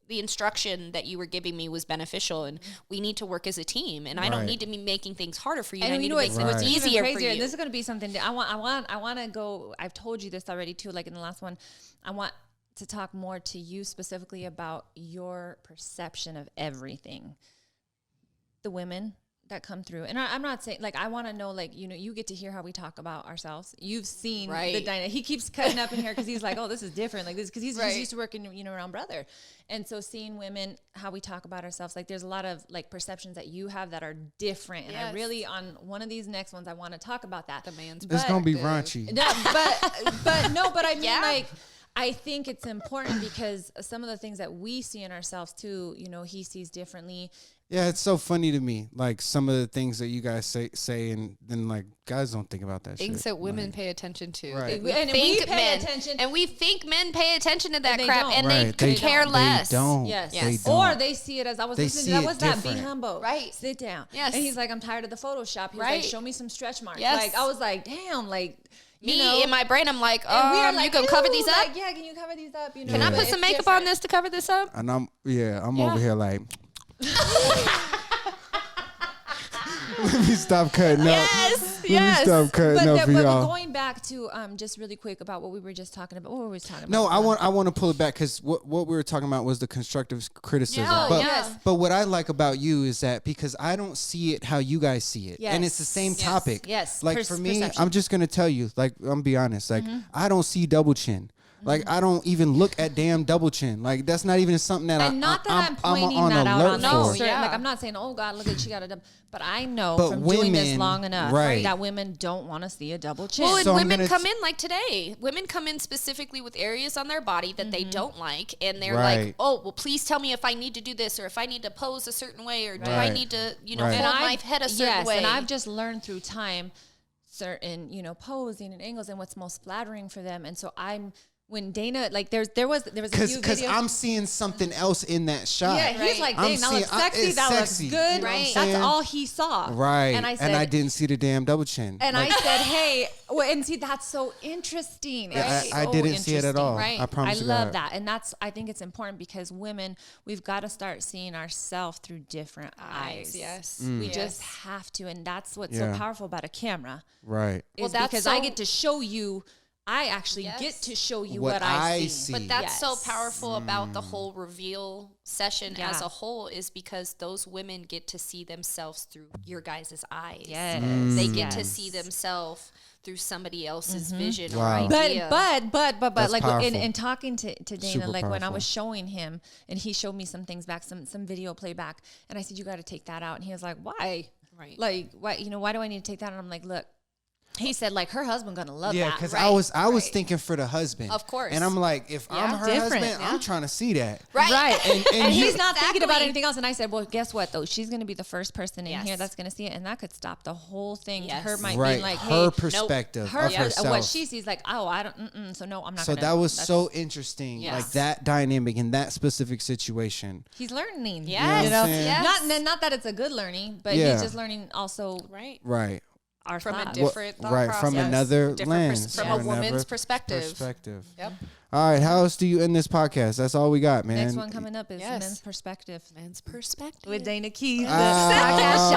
the instruction that you were giving me was beneficial, and we need to work as a team. And I don't need to be making things harder for you. And I need to make things easier for you. And this is going to be something that I want to go. I've told you this already too. Like in the last one, I want to talk more to you specifically about your perception of everything. The women that come through, and I'm not saying, like, I want to know, like, you know, you get to hear how we talk about ourselves. You've seen the dynamic. He keeps cutting up in here because he's like, oh, this is different, like this, because he's used to working, you know, around brother. And so seeing women, how we talk about ourselves, like there's a lot of like perceptions that you have that are different. And I really, on one of these next ones, I want to talk about that. The man's it's gonna be raunchy. No, but I mean, like, I think it's important because some of the things that we see in ourselves too, you know, he sees differently. Yeah, it's so funny to me, like some of the things that you guys say, and then like guys don't think about that things shit. that women pay attention to. Right. We pay attention, and we think men pay attention to that crap, don't. and they could care less. They don't. Yes. They don't. Or they see it as, I was listening to that. What's that? Be humble. Right. Sit down. Yes. And he's like, I'm tired of the Photoshop. He's like, show me some stretch marks. Yes. Like, I was like, damn, like, Me, you know, in my brain, I'm like, we are like, you can cover these up? Like, yeah, can you cover these up? You know, Can I put some makeup on this to cover this up? And I'm over here like, let me stop cutting up. Yes. Let me stop cutting up for y'all. But going back to just really quick about what we were just talking about. What were we talking about? No, I want to pull it back because what we were talking about was the constructive criticism. Yeah, but what I like about you is that because I don't see it how you guys see it, and it's the same topic. Yes. Like for me, perception. I'm just gonna tell you, like I'm gonna be honest, like I don't see double chin. Like I don't even look at damn double chin. Like that's not even something that I'm pointing on that out on alert for. Like I'm not saying, oh God, look at she got a double. But I know But from doing this women, long enough right. that women don't want to see a double chin. Well, and So I'm women gonna come in like today. Women come in specifically with areas on their body that they don't like, and they're Right. like, "Oh, well, please tell me if I need to do this, or if I need to pose a certain way, or do I Right. need to, hold Right. my head a certain way." And I've just learned through time certain, posing and angles and what's most flattering for them. And so when Dana, like there was a few videos. Because I'm seeing something else in that shot. Yeah, he's like, dang, that looks sexy, it's that sexy. looks good. You know what I'm That's saying? all he saw. Right. And I said, I didn't see the damn double chin. And Like, I said, hey, and see, that's so interesting. Yeah, It's I so didn't see it at all. Right. I promise I you love God. that. And I think it's important because women, we've got to start seeing ourselves through different eyes. Yes. We just have to. And that's what's Yeah. so powerful about a camera. Right. Is that's because I get to show you, I actually get to show you what I see. But that's so Yes. powerful about the whole reveal session as a whole is because those women get to see themselves through your guys' eyes. Yes. They get to see themselves through somebody else's vision Wow. or idea. But That's like powerful. in talking to Dana, Super like when I powerful. was showing him and he showed me some things back, some video playback, and I said, you got to take that out. And he was like, why? Right. Like, why, why do I need to take that out? And I'm like, look, he said, like, her husband gonna love Yeah, that. because Right. I was thinking for the husband. Of course. And I'm like, if I'm her different, husband, I'm trying to see that. Right. And you- he's not thinking about Exactly. anything else. And I said, well, guess what, though? She's going to be the first person in Yes. here that's going to see it. And that could stop the whole thing. Yes. Her might Right. be like, her hey, perspective her of herself. what she sees, like, oh, I don't, so no, I'm not So going to. that was so interesting, Yes. like that dynamic in that specific situation. He's learning. Yes. You know what I'm saying? Yes. Not that it's a good learning, but Yeah. he's just learning also Right. Right. our From a thoughts. different thought right, process. from another Different lens. from from a woman's another perspective. Yep. All right, how else do you end this podcast? That's all we got, man. Next one coming up is Yes. Men's Perspective Men's perspective. with Dana Keys. Podcast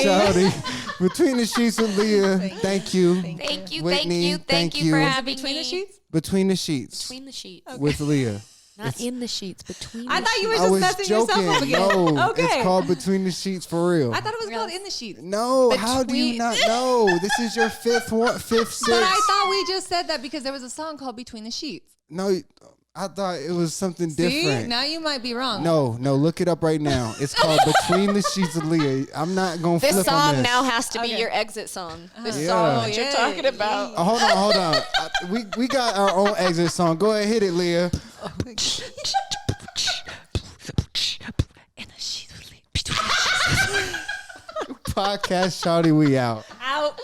Shouty. Between the Sheets with Leah. Thank you. Thank you, Whitney, thank you for having Between me. the Sheets? Between the Sheets Between the sheets. with Leah. Not in the sheets, between I the thought you were I just was messing joking. yourself up again. No, Okay. it's called Between the Sheets for real. I thought it was called In the Sheets. No, how do you Between- not know? This is your fifth, sixth. But I thought we just said that because there was a song called Between the Sheets. No, I thought it was something See? different. Now you might be wrong. No, look it up right now. It's called Between the Sheets of Leah. I'm not going to flip This on song this. now has to be Okay. your exit song. This Yeah. song that you're Yeah. talking about. Oh, hold on. We got our own exit song. Go ahead, hit it, Leah. Podcast Shouty, we out. Out.